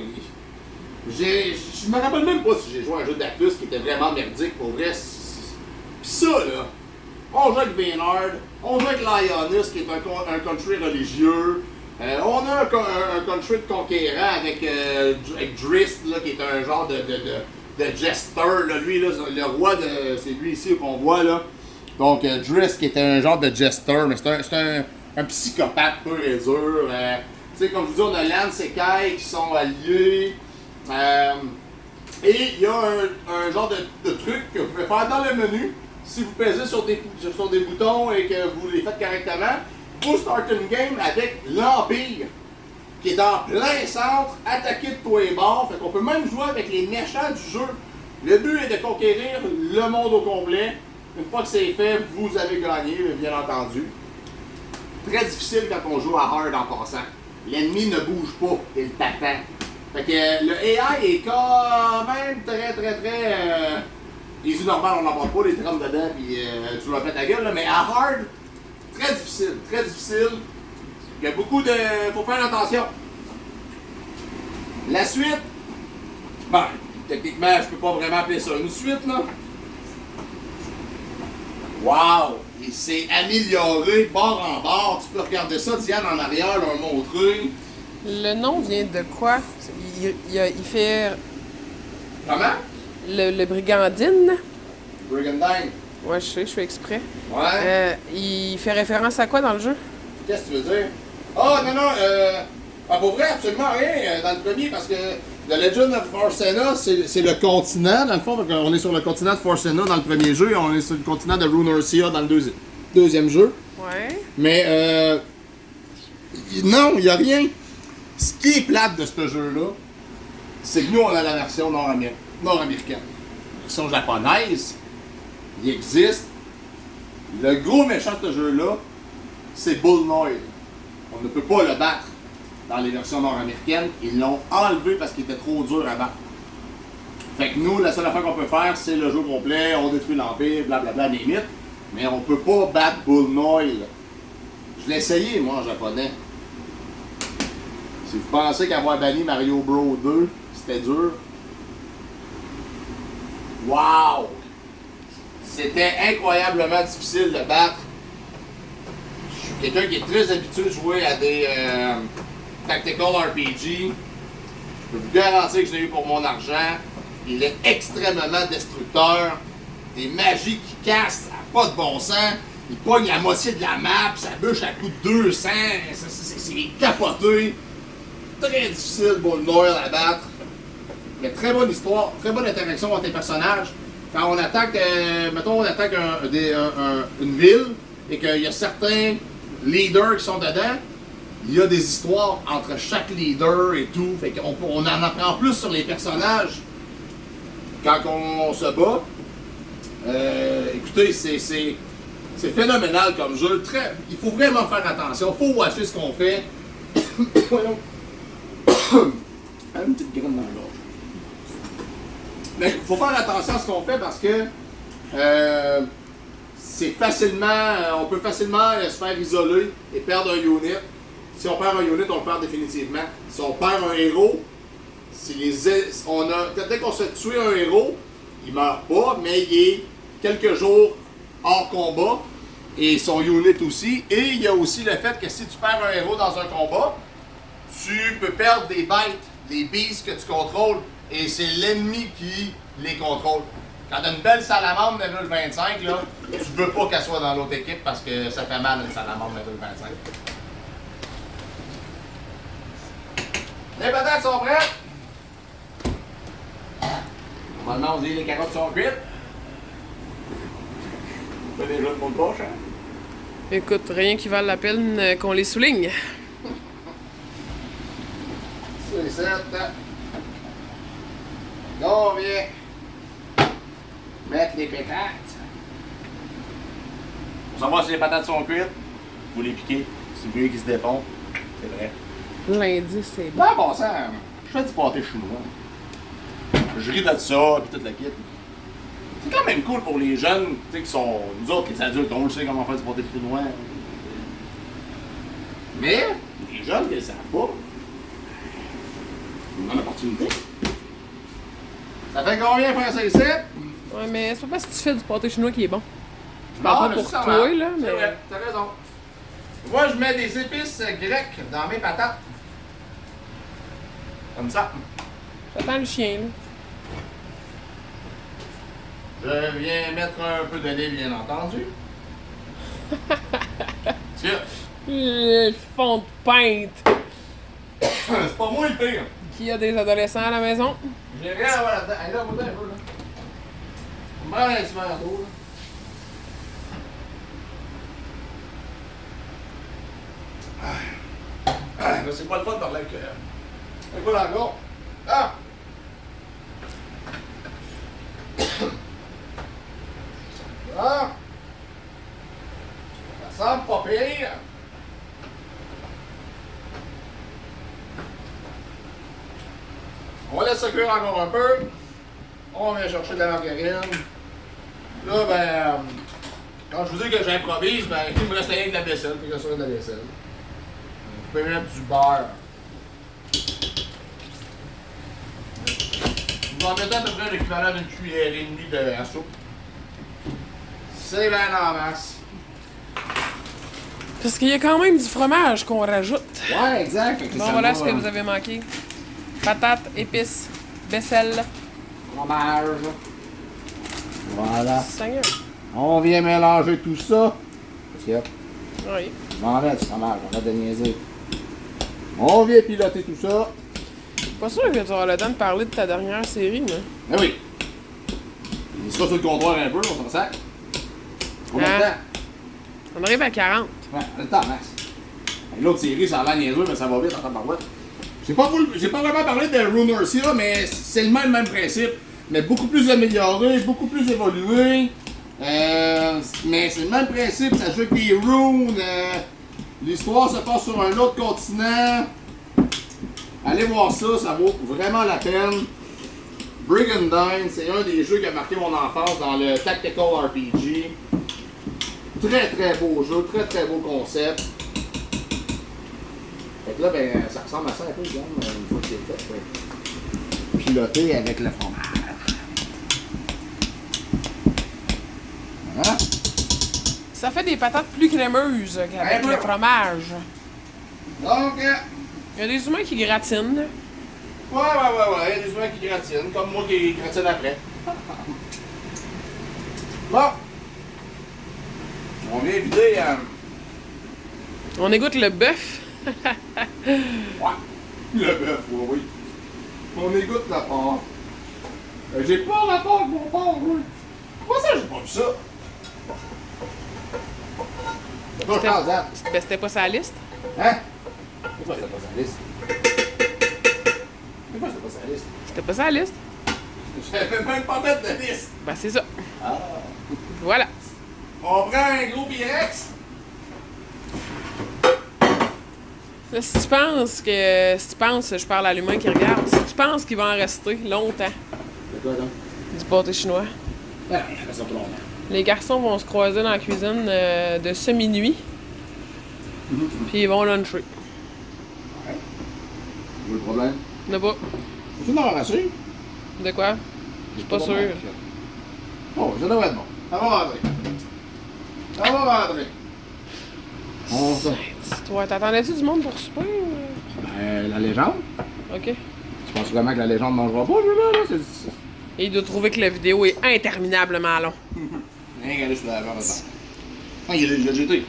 Je me rappelle même pas si j'ai joué à un jeu d'Atlus qui était vraiment merdique pour vrai. Pis ça là, on joue avec Baynard, on joue avec Lioness qui est un country religieux. On a un country de conquérant avec Drist là, qui est un genre de jester. Là. Lui, là, le roi de. C'est lui ici qu'on voit là. Donc Drist qui est un genre de jester, mais c'est un psychopathe pur et dur. Tu sais, comme je vous dis, on a Lance et Kai qui sont alliés. Et il y a un genre de truc que vous pouvez faire dans le menu. Si vous pèsez sur des boutons et que vous les faites correctement, vous startez une game avec l'Empire, qui est en plein centre, attaqué de tous les bords. Fait qu'on peut même jouer avec les méchants du jeu. Le but est de conquérir le monde au complet. Une fois que c'est fait, vous avez gagné, bien entendu. Très difficile quand on joue à hard en passant. L'ennemi ne bouge pas, et le tapant. Fait que le AI est quand même très. Les yeux normales, on n'en parle pas, les trames dedans, puis tu vas faire ta gueule, là, mais à hard, très difficile. Il y a beaucoup de. Faut faire attention. La suite, ben, techniquement, je peux pas vraiment appeler ça une suite, là. Wow! Il s'est amélioré bord en bord. Tu peux regarder ça, Diane, en arrière, leur montrer. Le nom vient de quoi? Il fait. Comment? Le Brigandine? Brigandine. Ouais, je sais, je fais exprès. Ouais. Il fait référence à quoi dans le jeu? Qu'est-ce que tu veux dire? Oh, non, pour vrai, absolument rien dans le premier, parce que The Legend of Forcena, c'est le continent, dans le fond, on est sur le continent de Forcena dans le premier jeu, et on est sur le continent de Runercia dans le deuxième jeu. Ouais. Mais, non, il n'y a rien. Ce qui est plate de ce jeu-là, c'est que nous, on a la version nord-américaine. La version japonaise, il existe. Le gros méchant de ce jeu-là, c'est Bull Noir. On ne peut pas le battre dans les versions nord-américaines. Ils l'ont enlevé parce qu'il était trop dur à battre. Fait que nous, la seule affaire qu'on peut faire, c'est le jeu complet, on détruit l'Empire, blablabla, des mythes. Mais on peut pas battre Bull Noir. Je l'ai essayé, moi, en japonais. Si vous pensez qu'avoir banni Mario Bros 2, c'était dur. Wow! C'était incroyablement difficile de battre. Je suis quelqu'un qui est très habitué de jouer à des tactical RPG. Je peux vous garantir que je l'ai eu pour mon argent. Il est extrêmement destructeur. Des magies qui cassent, ça n'a pas de bon sens. Il pogne la moitié de la map, ça bûche à coup de 200. C'est capoté. Très difficile, Bull Noir à battre. Mais très bonne histoire, très bonne interaction entre les personnages. quand on attaque, mettons, on attaque une ville et qu'il y a certains leaders qui sont dedans, il y a des histoires entre chaque leader et tout. Fait qu'on on en apprend plus sur les personnages quand on se bat. Écoutez, c'est phénoménal comme jeu. Il faut vraiment faire attention. Il faut watcher ce qu'on fait. Voyons. Une petite graine dans la gorge. Mais il faut faire attention à ce qu'on fait parce que c'est facilement, on peut facilement se faire isoler et perdre un unit. Si on perd un unit, on le perd définitivement. Si on perd un héros, dès qu'on se fait tuer un héros, il meurt pas, mais il est quelques jours hors combat. Et son unit aussi. Et il y a aussi le fait que si tu perds un héros dans un combat, tu peux perdre des bêtes, des beasts que tu contrôles. Et c'est l'ennemi qui les contrôle. Quand tu as une belle salamandre level 25, là, tu veux pas qu'elle soit dans l'autre équipe parce que ça fait mal une salamandre level 25. Les patates sont prêtes. Normalement, on dit les carottes sont cuites. On fait des jeux de mots de poche, hein? Écoute, rien qui vale la peine qu'on les souligne. C'est certain. Là, on vient mettre les patates. Pour savoir si les patates sont cuites, vous les piquez. C'est mieux qu'ils se défendent. C'est vrai. L'indice, c'est bon. Là, bon sang, je fais du pâté chinois. Je ris de ça, puis toute la kit. C'est quand même cool pour les jeunes, tu sais, qui sont. Nous autres, les adultes, on le sait comment faire du pâté chinois. Mais, les jeunes qui ne le savent pas, ils ont l'opportunité. Ça fait combien faire ça ici? Ouais, mais c'est pas parce que tu fais du pâté chinois qui est bon. Je parle pas pour ça toi, va. là, mais. C'est vrai, t'as raison. Moi, je mets des épices grecques dans mes patates. Comme ça. J'attends le chien, là. Je viens mettre un peu d'olive, bien entendu. Tiens. Le fond de pinte. C'est pas moi le pire. Qui a des adolescents à la maison? J'ai rien à voir là-dedans. Allez, là, on va un peu, là. On va prendre un petit verre d'eau, là. Mais c'est pas le fun de parler avec... Avec quoi dans le gars? Ah! Ah! Ça semble pas pire. On va laisser cuire encore un peu. On vient chercher de la margarine. Là, ben, quand je vous dis que j'improvise, ben, il me reste rien que de la vaisselle. Fait que ça, de la vaisselle. Vous pouvez mettre du beurre. Vous en mettez à peu près l'équivalent d'une cuillère et demie à soupe. C'est bien en masse. Parce qu'il y a quand même du fromage qu'on rajoute. Ouais, exact. Fait que Bon, ça voilà va, ce que vous avez manqué. Patates, épices, vaisselle. Fromage. Voilà. Seigneur. On vient mélanger tout ça. Tiens, Oui. je m'en vais du fromage, on va de niaiser. On vient piloter tout ça. Pas sûr que tu auras le temps de parler de ta dernière série, mais. Eh oui. Il sera sur le comptoir un peu, on s'en sac. Combien de Ah. temps? On arrive à 40. Ouais, le temps, Max. L'autre série, ça a l'air niaiseux, mais ça va vite en tabarouette. J'ai pas vraiment parlé de Rune Ursia, mais c'est le même principe. Mais beaucoup plus amélioré, beaucoup plus évolué. Mais c'est le même principe, ça joue avec des runes. L'histoire se passe sur un autre continent. Allez voir ça, ça vaut vraiment la peine. Brigandine, c'est un des jeux qui a marqué mon enfance dans le Tactical RPG. Très très beau jeu, très très beau concept. Fait que là, ben, ça ressemble à ça un peu, Guillaume, une fois que c'est fait. Ouais. Piloté avec le fromage. Voilà. Ça fait des patates plus crémeuses qu'avec Un peu. le fromage. Donc, Il y a des humains qui gratinent. ouais, il y a des humains qui gratinent, comme moi qui gratine après. Bon. On vient vider. On égoutte le bœuf. Ouais. Le bœuf, oui. On égoutte la part. J'ai pas la part de mon porc, oui. Comment ça, j'ai pas vu ça? Toi, je parle, Zap. Ben, c'était pas sa liste. Hein? Pourquoi c'était pas sa liste? Pourquoi c'était pas sa liste? C'était pas sa liste. J'avais même pas fait de liste. Ben, c'est ça. Ah. Voilà. On prend un gros Pyrex. Là, si tu penses, je parle à l'humain qui regarde, si tu penses qu'il va en rester longtemps C'est quoi, donc? du pâté chinois, Ben, il fait ça pour longtemps. les garçons vont se croiser dans la cuisine de ce minuit, puis ils vont luncher. Ouais. Où est le problème? De pas. Tu en avoir assez? De quoi? Je suis pas sûr. Oh, ça devrait être bon. Ça va rentrer. Ça va rentrer. On sait. Toi, t'attendais-tu du monde pour souper? Ben, la légende. Ok. Tu penses vraiment que la légende mangera pas, là? C'est... Et il doit trouver que la vidéo est interminablement long. Rien qu'à aller sur la barre de temps. Ah, il y a le GT.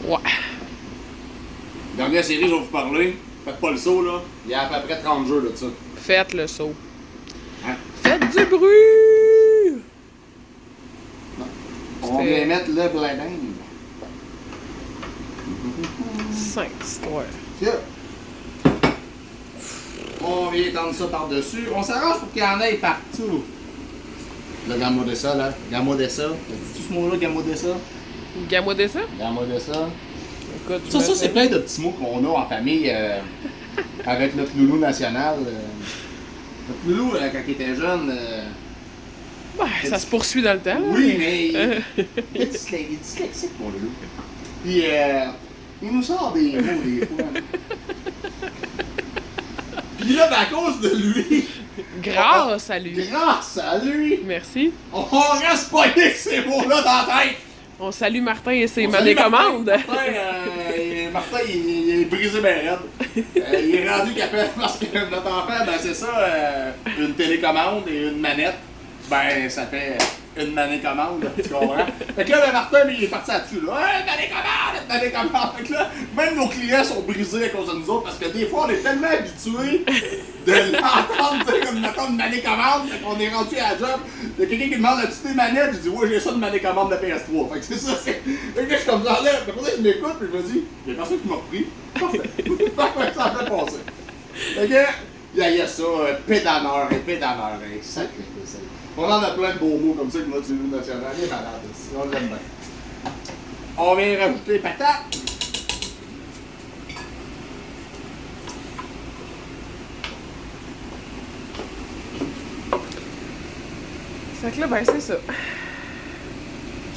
Ouais. Dernière série, je vais vous parler. Faites pas le saut, là. Il y a à peu près 30 jeux, là, de ça. Faites le saut. Hein? Faites du bruit! On vient mettre le blending. 5 histoires. Tiens. On vient étendre ça par-dessus. On s'arrange pour qu'il y en ait partout. Le gamma de ça, là. Gamma de ça. Dis-tu ce mot-là, gamma de ça? Gamma de ça? Gamma de ça. Écoute, je Ça, me c'est fais- plein de petits mots qu'on a en famille avec notre loulou national. Notre loulou, quand il était jeune, Ouais, ça se poursuit dans le temps. là. oui, mais il est dyslexique, mon loulou. Puis, il nous sort des mots des fois. Puis là, ben, à cause de lui, Grâce à lui. grâce à lui, Merci. on reste poigné avec ces mots-là dans la tête. On salue Martin et ses On salue télécommandes. Martin, il est brisé ben raide. Il est rendu capable, parce que notre enfant, ben c'est ça, une télécommande et une manette, ben ça fait une manécommande, tu comprends? Fait que là, ben, Martin, lui, il est parti là-dessus, là. Hey, manécommande! Fait que là, même nos clients sont brisés à cause de nous autres, parce que des fois, on est tellement habitués de l'entendre, tu sais, comme mettons une manécommande, fait qu'on est rendu à la job. Il y a quelqu'un qui demande as-tu des manettes? Je dis ouais, j'ai ça de manécommande de PS3. Fait que c'est ça, c'est. Fait que là, je suis comme ça, là, après ça, je m'écoute, puis je me dis, il y a personne qui m'a repris. Parfait. Ça fait passer. Fait que, il y a ça, pédaneur, et sacré, ça. On en a plein de beaux mots comme ça que notre loulou national est malade aussi. On l'aime bien. On vient rajouter les patates. Fait que là, ben c'est ça.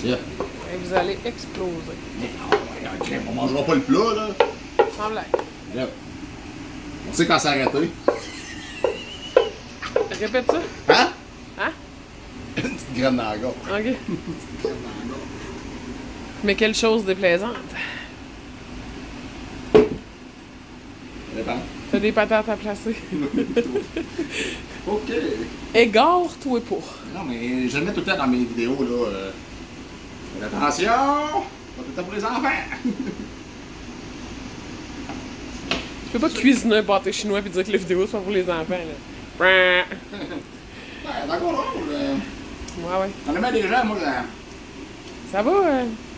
Tiens. Et vous allez exploser. Mais non, ok, on mangera pas le plat, là. Sans blague. Là. On sait quand s'arrêter. Répète ça. Hein? Hein? Une petite graine dans la gorge. Ok. Mais quelle chose déplaisante. Ça dépend. T'as des patates à placer. Ok. Égare-toi pas. Non, mais je le mets tout le temps dans mes vidéos, là. Attention! Pas tout le temps pour les enfants! Tu peux pas cuisiner un pâté chinois et dire que la vidéo c'est pas pour les enfants, là. Ouais, Ouais, d'accord, drôle. ouais. J'en ai même des gens, moi, là. Ça va,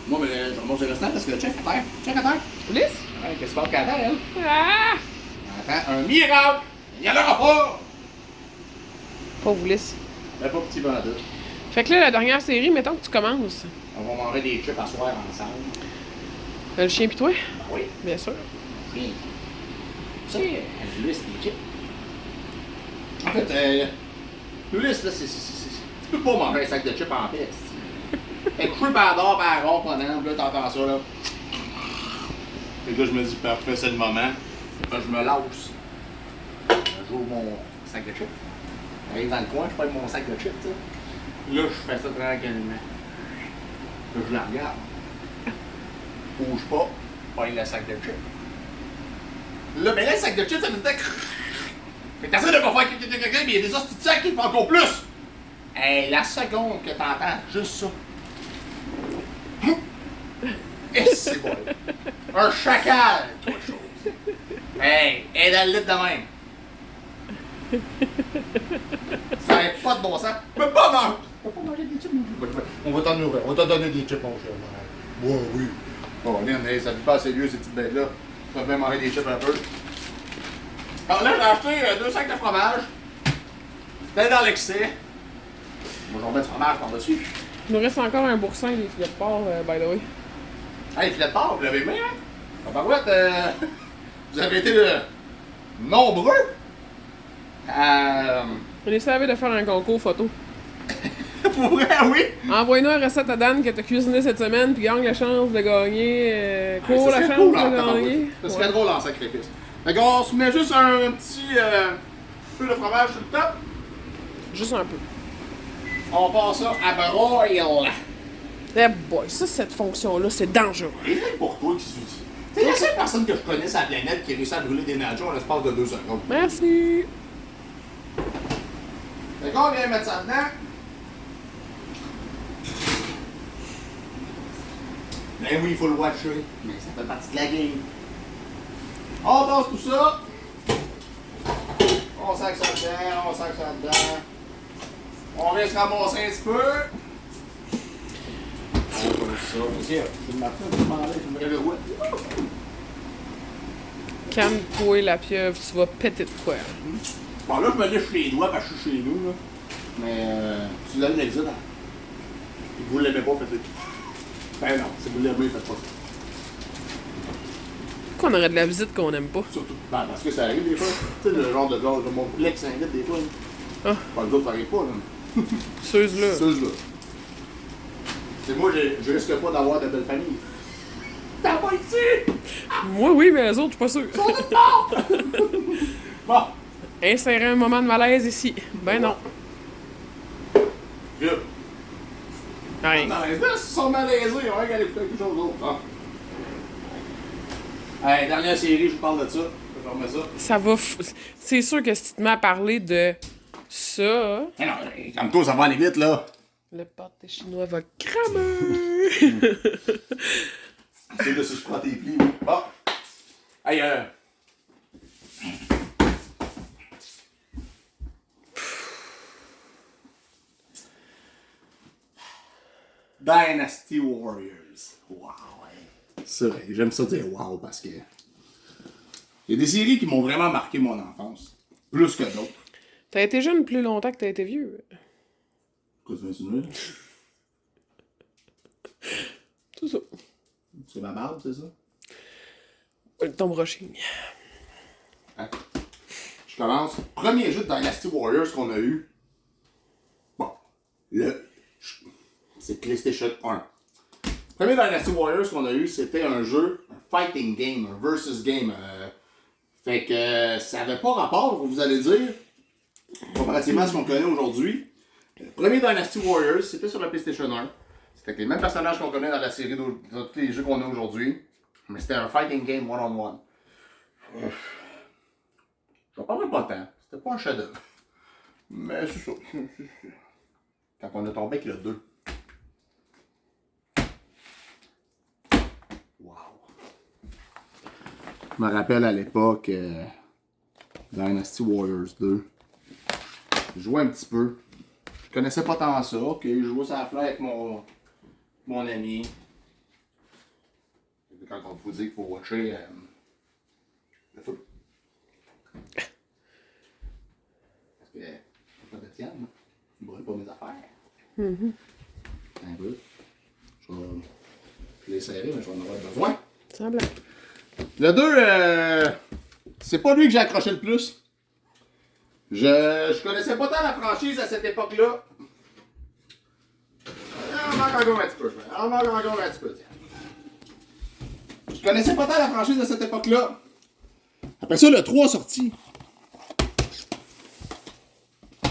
Moi, mais je remonte le restant parce que check à terre. Check à terre. Police? Ouais, qu'est-ce qui se passe qu'à terre, elle? Ah! Attends, un miracle! Il y en aura pas! Pauvre Ulysse. Mais pas petit bandit. Fait que là, la dernière série, mettons que tu commences. On va manger des chips à soir ensemble. Le chien pis toi? Ben oui. Bien sûr. Bien. Tu sais, Ulysse, des chips. En fait, Ulysse, là, tu peux pas manger un sac de chips en paix. Elle est couchée par dehors, par rond, pendant, là, t'entends ça, là. Et là, je me dis, parfait, c'est le moment. Là, je me lance. Je joue mon sac de chips. J'arrive dans le coin, je prends mon sac de chips, tu sais. Là, je fais ça tranquillement. Là, je la regarde. Bouge pas, je prends le sac de chips. Là, mais là, le sac de chips, ça me fait. Fait que t'essaies de pas faire mais il y a des hosties de sacs qui font encore plus. Hey, la seconde que t'entends juste ça. Et c'est bon. Un chacal, toi, chose. Hey, elle est dans le lit de même. Ça n'a pas de bon sens. Je peux pas manger. On va pas manger des chips, on va t'en nourrir. On va t'en donner des chips, mon cher. Ouais, oui. Bon, Lynn, ça ne fait pas assez vieux, ces petites bêtes-là. Tu vas bien manger des chips un peu. Alors là, j'ai acheté 2 sacs de fromage. C'était dans l'excès. Moi, je vais mettre du fromage par-dessus. Il nous reste encore un boursin des filets de porc, by the way. Hey, filet de porc, vous l'avez mis, hein? Barouette, vous avez été nombreux. On est servi de faire un concours photo. Pour vrai, oui. Envoie-nous une recette à Dan que t'as cuisiné cette semaine, puis gagne la chance de gagner. Cours Ça la serait chance cool, de gagner. Ça serait drôle en sacrifice. Fait qu'on se met juste un petit peu de fromage sur le top. Juste un peu. On passe ça à broil. Eh boy, ça, cette fonction-là, c'est dangereux. Et rien pour toi qui suis dit. T'es la seule personne que je connais sur la planète qui réussit à brûler des nachos en l'espace de 2 secondes. Merci. Fait qu'on vient mettre ça dedans. Ben oui, il faut le watcher. Mais ça fait partie de la game. On passe tout ça. On sac ça dedans, on sac ça dedans. On vient se ramasser un petit peu. On pose ça. Ok, je vais me demander, je me le rouler. Calme-toi, la pieuvre, tu vas péter de quoi. Bon, là, je me lèche les doigts parce que je suis chez nous, là. Mais, si vous avez une exit, hein. Si vous l'aimez pas, faites-le. Ben non, si vous l'aimez, faites pas ça. Qu'on aurait de la visite qu'on aime pas. Surtout. Ben, parce que ça arrive des fois. Tu sais, le genre de gars, mon poulet qui s'invite des fois. Ah. Ben, les autres, ça arrive pas, là. Ceux-là. Ceux-là. C'est moi, je risque pas d'avoir de belles familles. T'as pas ici! Moi, oui, mais les autres, je suis pas sûr. Ils sont de part! Bon. Insérer un moment de malaise ici. Ben non. Good. Rien. Non, là, ils sont malaisés, on va aller écouter quelque chose d'autre. Ah. Hey, dernière série, je vous parle de ça. Je vais fermer ça. Ça va. C'est sûr que si tu te mets à parler de ça, Hey, non, comme toi, ça va aller vite, là. le pâté chinois va cramer. C'est là si je prends tes plis, oui. Bon. Hey, Dynasty Warriors. Wow, ouais. Ça, j'aime ça dire wow parce que. Il y a des séries qui m'ont vraiment marqué mon enfance. Plus que d'autres. T'as été jeune plus longtemps que t'as été vieux. Qu'est-ce que tu veux insinuer? Tout ça. C'est ma barbe, c'est ça? Ton brushing. Hein? Je commence. Premier jeu de Dynasty Warriors qu'on a eu. Bon. C'est PlayStation 1. Premier Dynasty Warriors qu'on a eu, c'était un jeu, un fighting game, un versus game. Fait que ça avait pas rapport, vous allez dire, comparativement à ce qu'on connaît aujourd'hui. Le premier Dynasty Warriors, c'était sur la PlayStation 1. C'était avec les mêmes personnages qu'on connaît dans la série de tous les jeux qu'on a aujourd'hui. Mais c'était un fighting game one-on-one. Je ne parlerai pas tant. C'était pas un chef-d'œuvre. Mais c'est ça. Quand on a tombé avec le 2. Wow. Je me rappelle à l'époque, Dynasty Warriors 2. Je jouais un petit peu. Je connaissais pas tant ça. Ok, je jouais sur la fleur avec mon ami. Quand on vous dit qu'il faut watcher le feu. Parce que je pas de tienne, je ne brûle pas mes affaires. Un peu. Je vais les serrer, mais je vais en avoir besoin. Semble. Le 2, c'est pas lui que j'ai accroché le plus. Je connaissais pas tant la franchise à cette époque-là. On manque encore un petit peu. On manque encore un petit peu. Je connaissais pas tant la franchise à cette époque-là. Après ça, le 3 sorti.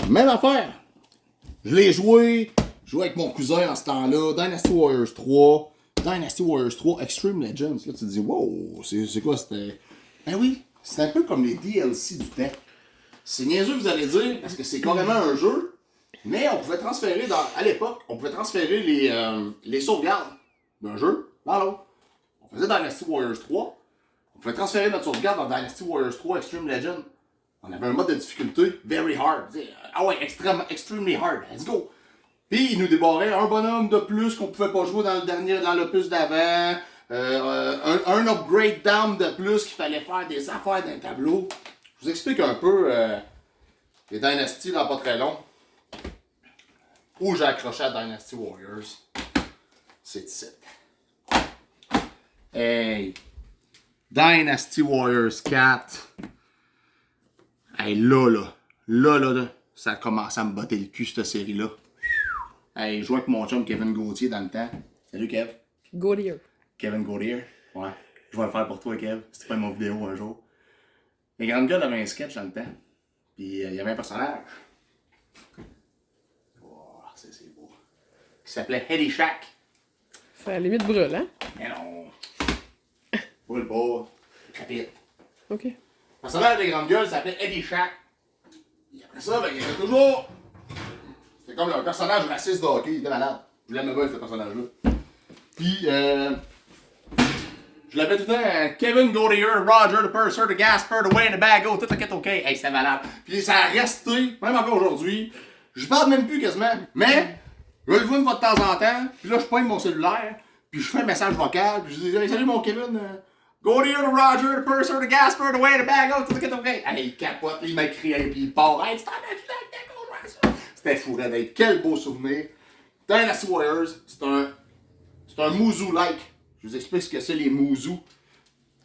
Même affaire. Je l'ai joué. Je jouais avec mon cousin en ce temps-là. Dynasty Warriors 3. Dynasty Warriors 3 Extreme Legends. Là, tu te dis, wow, c'est quoi c'était? Ben oui, c'est un peu comme les DLC du temps. C'est niaiseux, vous allez dire, parce que c'est carrément un jeu. Mais on pouvait transférer, à l'époque, on pouvait transférer les sauvegardes d'un jeu dans l'autre. On faisait Dynasty Warriors 3. On pouvait transférer notre sauvegarde dans Dynasty Warriors 3 Extreme Legend. On avait un mode de difficulté very hard. Ah ouais, extremely hard. Let's go. Puis il nous débarrait un bonhomme de plus qu'on pouvait pas jouer dans l'opus d'avant. Un upgrade d'armes de plus qu'il fallait faire des affaires d'un tableau. Je vous explique un peu les Dynasty dans pas très long. Où j'ai accroché à Dynasty Warriors. C'est ici. Hey! Dynasty Warriors 4. Hey, là, ça a commencé à me botter le cul, cette série-là. Hey, je jouais avec mon chum Kevin Gauthier dans le temps. Salut, Kev. Gauthier. Kevin Gauthier. Ouais. Je vais le faire pour toi, Kev. Si tu fais mon vidéo un jour. Les grandes gueules avaient un sketch dans le temps. Puis il y avait un personnage. Oh, c'est beau. Qui s'appelait Eddie Shack. C'est à la limite brûle, hein? Mais non. Brûle pas. Crapite. OK. Le personnage des grandes gueules s'appelait Eddie Shack. Et après ça, ben, il y avait toujours. C'était comme un personnage raciste de hockey. Il était malade. Je l'aimais bien, ce personnage-là. Puis, je l'appelais tout le temps Kevin Gauthier, Roger, the Purser, the Gasper, the Wayne, the Bago, tout le OK. Hey, c'était malade. Puis ça a resté, même encore aujourd'hui. Je parle même plus quasiment. Mais, je le vois une fois de temps en temps. Puis là, je pointe mon cellulaire. Puis je fais un message vocal. Puis je dis hey, salut mon Kevin. Gauthier, the Roger, the Purser, the Gasper, the Wayne, the Bago, tout le OK. Hey, il capote, il m'a crié. Puis il part. Hey, c'était fou, Red. Quel beau souvenir. Dynasty Warriors, c'est un Mouzou-like. Je vous explique ce que c'est les Mouzou.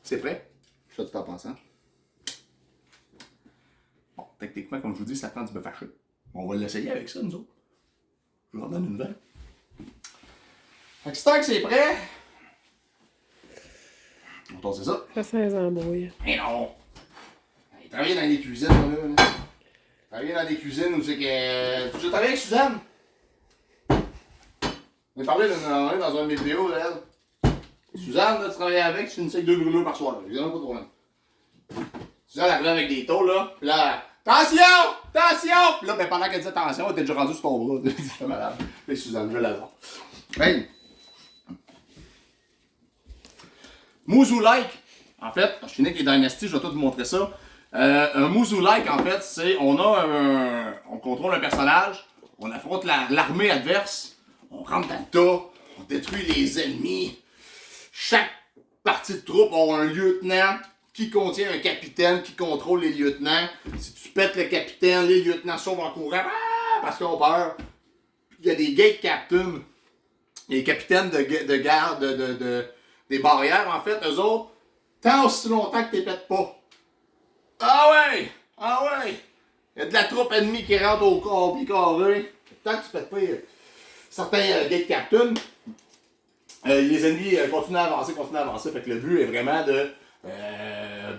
C'est prêt? Je fais tout en passant. Bon, techniquement, comme je vous dis, ça prend du bœuf haché. On va l'essayer avec ça, nous autres. Je vous en donne une nouvelle. Fait que c'est prêt. On va tasser ça. Ça sent les embrouilles. Mais non! Hey, travailler dans les cuisines, là. Travailler dans des cuisines où c'est que. Tu travailles avec Suzanne? On a parlé dans un de mes vidéos, là. Suzanne, là, tu travaillais avec, tu finissais avec 2 brûlures par soir. Évidemment, pas de problème. Suzanne arrivait avec des taux, là. Pis là, attention! Attention! Pis là, ben, pendant qu'elle disait attention, elle était déjà rendue sur ton bras. C'était malade. Fait Suzanne, je l'adore. Hey! Mouzou-like, en fait, je finis avec les Dynasty, je vais tout vous montrer ça. Un Mouzou-like, en fait, c'est on contrôle un personnage, on affronte l'armée adverse, on rentre dans le tas, on détruit les ennemis. Chaque partie de troupe a un lieutenant qui contient un capitaine qui contrôle les lieutenants. Si tu pètes le capitaine, les lieutenants sauvent en courant parce qu'ils ont peur. Il y a des gate captains, les capitaines de garde, des barrières, en fait, eux autres, tant aussi longtemps que tu les pètes pas. Ah ouais! Ah ouais! Il y a de la troupe ennemie qui rentre au corps puis carré. Tant que tu pètes pas certains gate captains, les ennemis continuent à avancer. Fait que le but est vraiment de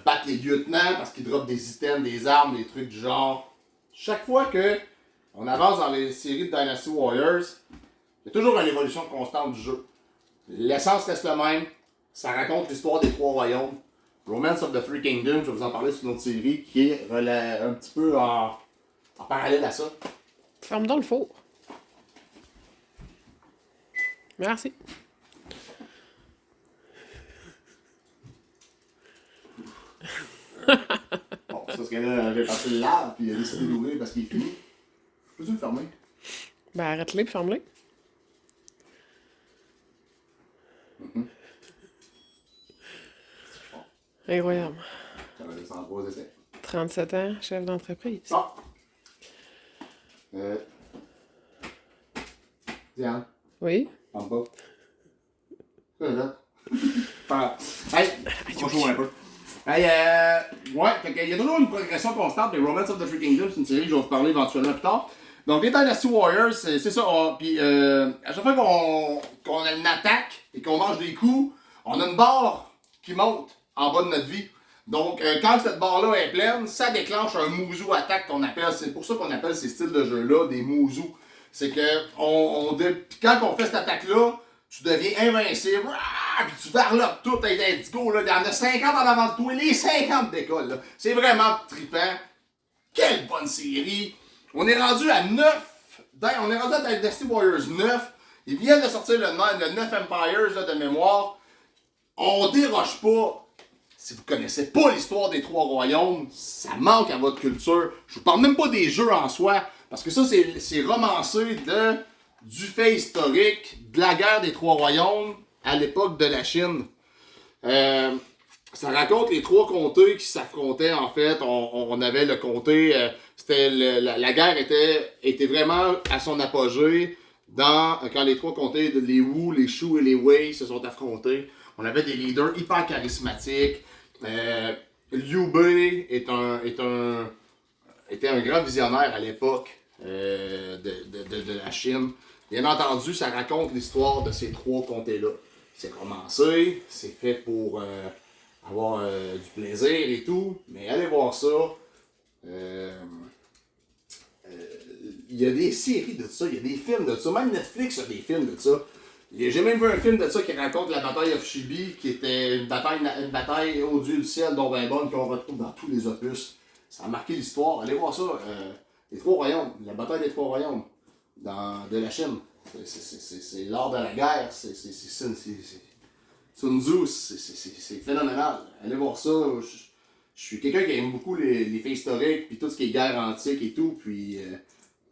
battre les lieutenants parce qu'ils droppent des items, des armes, des trucs du genre. Chaque fois que on avance dans les séries de Dynasty Warriors, il y a toujours une évolution constante du jeu. L'essence reste le même. Ça raconte l'histoire des 3 royaumes. Romance of the Three Kingdoms, je vais vous en parler sur une autre série qui est un petit peu en parallèle à ça. Ferme donc le four. Merci. Bon, c'est parce que là, j'ai passé le lave puis il a décidé d'ouvrir parce qu'il est fini. Peux-tu le fermer? Ben arrête-les puis ferme-les. Incroyable. Ça va descendre 3 essais. 37 ans, chef d'entreprise. Ah! Diane, Oui? en bas. C'est là. Hey, on joue un peu. Hey, ouais, fait qu'il y a toujours une progression constante des Romance of the Three Kingdoms, c'est une série que je vais vous parler éventuellement plus tard. Donc, les Dynasty Warriors, c'est ça. Puis, à chaque fois qu'on a une attaque et qu'on mange des coups, on a une barre qui monte en bas de notre vie. Donc, quand cette barre-là est pleine, ça déclenche un Mouzou attaque qu'on appelle. C'est pour ça qu'on appelle ces styles de jeu-là des Mouzou. C'est que quand on fait cette attaque-là, tu deviens invincible. Puis tu varlopes tout avec Indigo. Il y en a 50 en avant de toi. Les 50 d'école. C'est vraiment trippant. Quelle bonne série. On est rendu à 9. On est rendu à Dynasty Warriors 9. Ils viennent de sortir le 9 Empires là, de mémoire. On déroge pas. Si vous connaissez pas l'histoire des 3 royaumes, ça manque à votre culture. Je vous parle même pas des jeux en soi. Parce que ça, c'est romancé de du fait historique de la guerre des Trois Royaumes à l'époque de la Chine. Ça raconte les trois comtés qui s'affrontaient, en fait. On avait le comté... la guerre était vraiment à son apogée quand les trois comtés, les Wu, les Shu et les Wei se sont affrontés. On avait des leaders hyper charismatiques. Liu Bei était un grand visionnaire à l'époque de la Chine. Bien entendu, ça raconte l'histoire de ces trois comtés-là. C'est commencé, c'est fait pour avoir du plaisir et tout, mais allez voir ça. Il y a des séries de ça, il y a des films de ça, même Netflix a des films de ça. J'ai même vu un film de ça qui raconte la bataille of Shibi, qui était une bataille au dieu du ciel dont ben bonne qu'on retrouve dans tous les opus. Ça a marqué l'histoire. Allez voir ça. Les Trois Royaumes, la bataille des Trois Royaumes de la Chine. C'est l'art de la guerre. C'est Sun Tzu. C'est phénoménal. Allez voir ça. Je suis quelqu'un qui aime beaucoup les faits historiques, puis tout ce qui est guerre antique et tout. Puis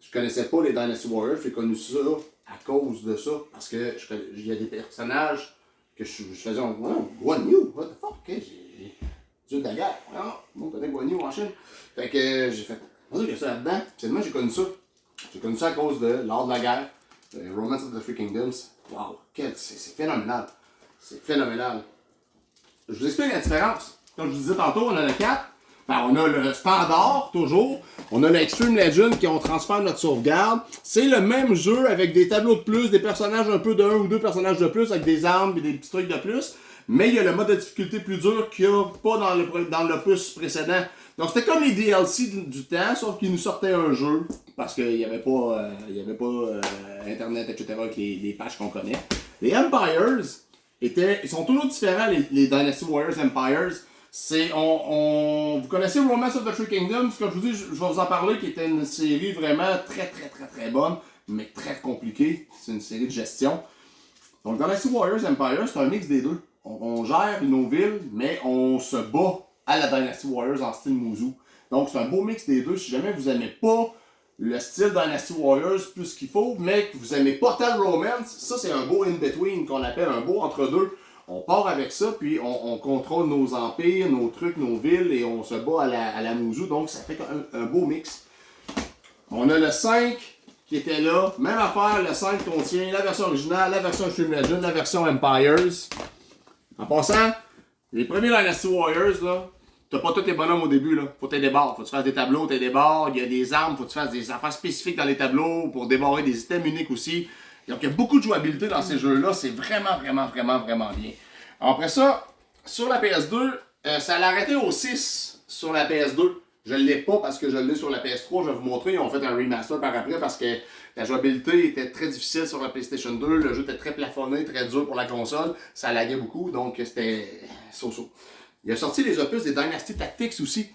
je connaissais pas les Dynasty Warriors. J'ai connu ça à cause de ça. Parce que il y a des personnages que je faisais en Guan Yu, what the fuck? Okay, Dieu de la guerre. On connaît Guan Yu en Chine. Fait que j'ai fait. Il y a ça là-dedans. Finalement, j'ai connu ça. J'ai connu ça à cause de l'art de la guerre, Romance of the Three Kingdoms. Wow, c'est phénoménal. C'est phénoménal. Je vous explique la différence. Comme je vous disais tantôt, on a le 4. Ben, on a le standard, toujours. On a l'Extreme Legend qui on transfère notre sauvegarde. C'est le même jeu avec des tableaux de plus, des personnages un peu de 1 ou 2 personnages de plus, avec des armes et des petits trucs de plus. Mais il y a le mode de difficulté plus dur qu'il n'y a pas dans l'opus précédent. Donc c'était comme les DLC du temps, sauf qu'ils nous sortaient un jeu, parce qu'il n'y avait pas, Internet, etc. avec les patchs qu'on connaît. Les Empires, ils sont toujours différents, les Dynasty Warriors Empires. Vous connaissez Romance of the Three Kingdoms, comme je vous dis, je vais vous en parler, qui était une série vraiment très bonne, mais très compliquée. C'est une série de gestion. Donc Dynasty Warriors Empire, c'est un mix des deux. On gère nos villes, mais on se bat à la Dynasty Warriors en style Muzu. Donc c'est un beau mix des deux. Si jamais vous n'aimez pas le style Dynasty Warriors plus qu'il faut, mais que vous n'aimez pas Total Romance, ça c'est un beau in-between qu'on appelle un beau entre-deux. On part avec ça, puis on contrôle nos empires, nos trucs, nos villes, et on se bat à la Muzu. Donc ça fait un beau mix. On a le 5 qui était là. Même affaire, le 5 contient la version originale, la version Extreme Legend, la version Empires. En passant, les premiers Dynasty Warriors, là, t'as pas tous les bonhommes au début, là. Faut que t'aies des barres. Faut que tu fasses des tableaux, t'aies des barres. Il y a des armes, faut que tu fasses des affaires spécifiques dans les tableaux pour débarrer des items uniques aussi. Donc, il y a beaucoup de jouabilité dans ces jeux-là. C'est vraiment bien. Après ça, sur la PS2, ça l'a arrêté au 6 sur la PS2. Je ne l'ai pas parce que je l'ai sur la PS3. Je vais vous montrer. Ils ont fait un remaster par après parce que la jouabilité était très difficile sur la PlayStation 2. Le jeu était très plafonné, très dur pour la console. Ça laguait beaucoup, donc c'était so-so. Il a sorti les opus des Dynasty Tactics aussi.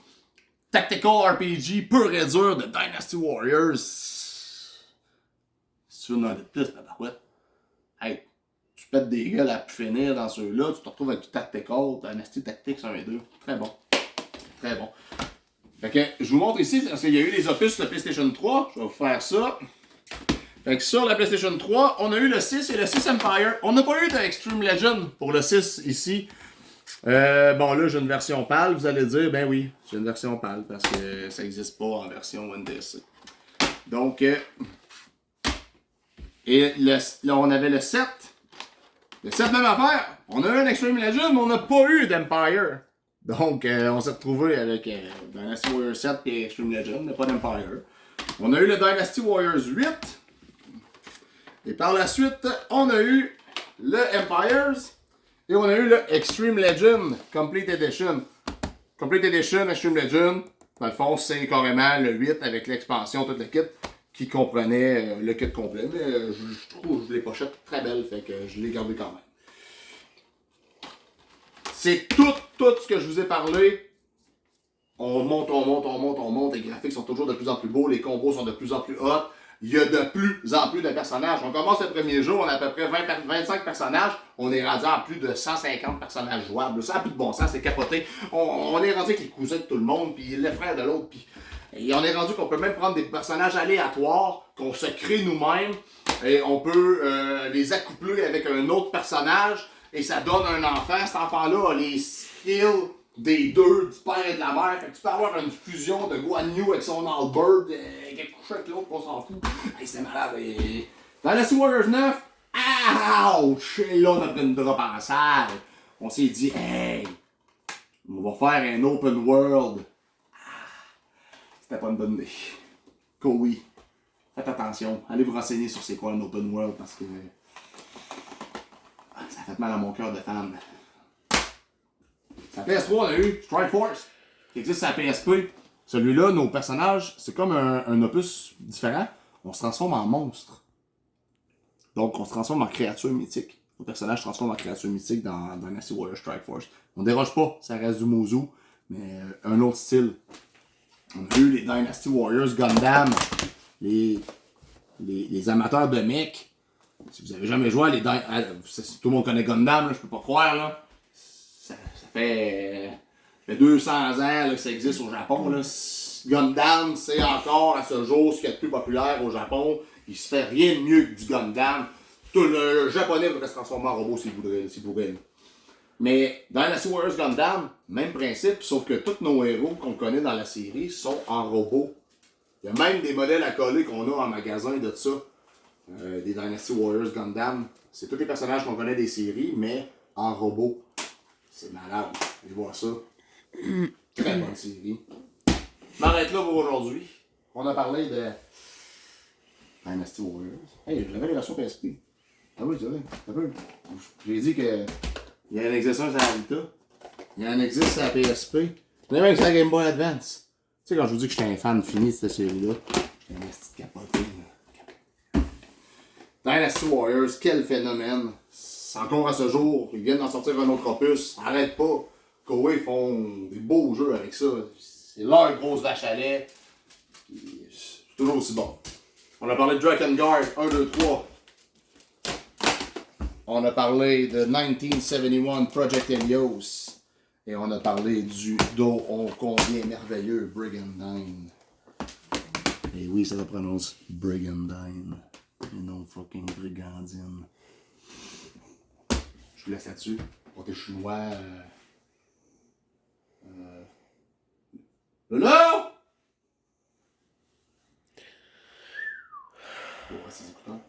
Tactical RPG pur et dur de Dynasty Warriors. Si tu veux en avoir de plus, tabarouette. Hey, tu pètes des gueules à pu finir dans ceux-là. Tu te retrouves avec du Tactical, Dynasty Tactics 1 et 2. Très bon. Très bon. Fait que je vous montre ici, parce qu'il y a eu les opus sur la PlayStation 3. Je vais vous faire ça. Fait que sur la PlayStation 3, on a eu le 6 et le 6 Empire. On n'a pas eu de Extreme Legend pour le 6 ici. Bon, là, j'ai une version PAL. Vous allez dire, ben oui, j'ai une version PAL parce que ça n'existe pas en version NDSC. Donc, et là, on avait le 7. Le 7, même affaire. On a eu un Extreme Legend, mais on n'a pas eu d'Empire. Donc, on s'est retrouvé avec Dynasty Warriors 7 et Extreme Legend, mais pas d'Empire. On a eu le Dynasty Warriors 8. Et par la suite, on a eu le Empires. Et on a eu le Extreme Legend Complete Edition. Complete Edition, Extreme Legend. Dans le fond, c'est carrément le 8 avec l'expansion, tout le kit, qui comprenait le kit complet. Mais je trouve les pochettes très belles, fait que je l'ai gardé quand même. C'est tout ce que je vous ai parlé. On monte. Les graphiques sont toujours de plus en plus beaux. Les combos sont de plus en plus hot. Il y a de plus en plus de personnages. On commence le premier jour, on a à peu près 25 personnages. On est rendu à plus de 150 personnages jouables. Ça n'a plus de bon sens, c'est capoté. On est rendu avec les cousins de tout le monde, puis les frères de l'autre. Puis Et on est rendu qu'on peut même prendre des personnages aléatoires qu'on se crée nous-mêmes et on peut les accoupler avec un autre personnage et ça donne un enfant. Cet enfant-là a les skills des deux, du père et de la mère. Fait que tu peux avoir une fusion de Guan Yu avec son Albert, qui est couché avec l'autre, on s'en fout. Hey, c'est malade. Et... Dans la Warriors 9, ouch! Et là, on a pris une drop en salle. On s'est dit, hey, on va faire un open world. C'était pas une bonne idée. Koei, faites attention. Allez vous renseigner sur c'est quoi un open world parce que ça fait mal à mon cœur de fan. La PS3, on a eu Strike Force, qui existe sur la PSP. Celui-là, nos personnages, c'est comme un opus différent. On se transforme en monstre. Donc, on se transforme en créature mythique. Nos personnages se transforment en créature mythique dans Dynasty Warriors Strike Force. On déroge pas, ça reste du Muzu, mais un autre style. On a eu les Dynasty Warriors Gundam, les amateurs de mech. Si vous avez jamais joué à tout le monde connaît Gundam, là, je peux pas croire, là. Ça fait 200 ans là, que ça existe au Japon. Là. Gundam, c'est encore à ce jour ce qui est le plus populaire au Japon. Il se fait rien de mieux que du Gundam. Tout le japonais va se transformer en robot s'il voudrait. Mais dans la Warriors Gundam, même principe, sauf que tous nos héros qu'on connaît dans la série sont en robot. Il y a même des modèles à coller qu'on a en magasin de ça. Des Dynasty Warriors Gundam. C'est tous les personnages qu'on connaît des séries, mais en robot. C'est malade. Allez voir ça. Très bonne série. Je m'arrête là pour aujourd'hui. On a parlé de Dynasty Warriors. Hey, j'avais les versions PSP. Ah oui, c'est vrai. J'ai dit que il y a un exercice à la Vita. Il y a un exercice à la PSP. Il y a même sur la Game Boy Advance. Tu sais, quand je vous dis que j'étais un fan fini de cette série-là, j'étais un petit capoté. Dynasty Warriors, quel phénomène! Encore à ce jour, ils viennent d'en sortir un autre opus. Arrête pas. Koei font des beaux jeux avec ça. C'est leur grosse vache à lait. C'est toujours aussi bon. On a parlé de Drakengard 1, 2, 3. On a parlé de 1971 Project Helios. Et on a parlé du dos ô combien merveilleux Brigandine. Et oui, ça se prononce Brigandine. Et non fucking Brigandine. Je vous laisse là-dessus. Pour tes chinois. Là! Oh, c'est écoutants.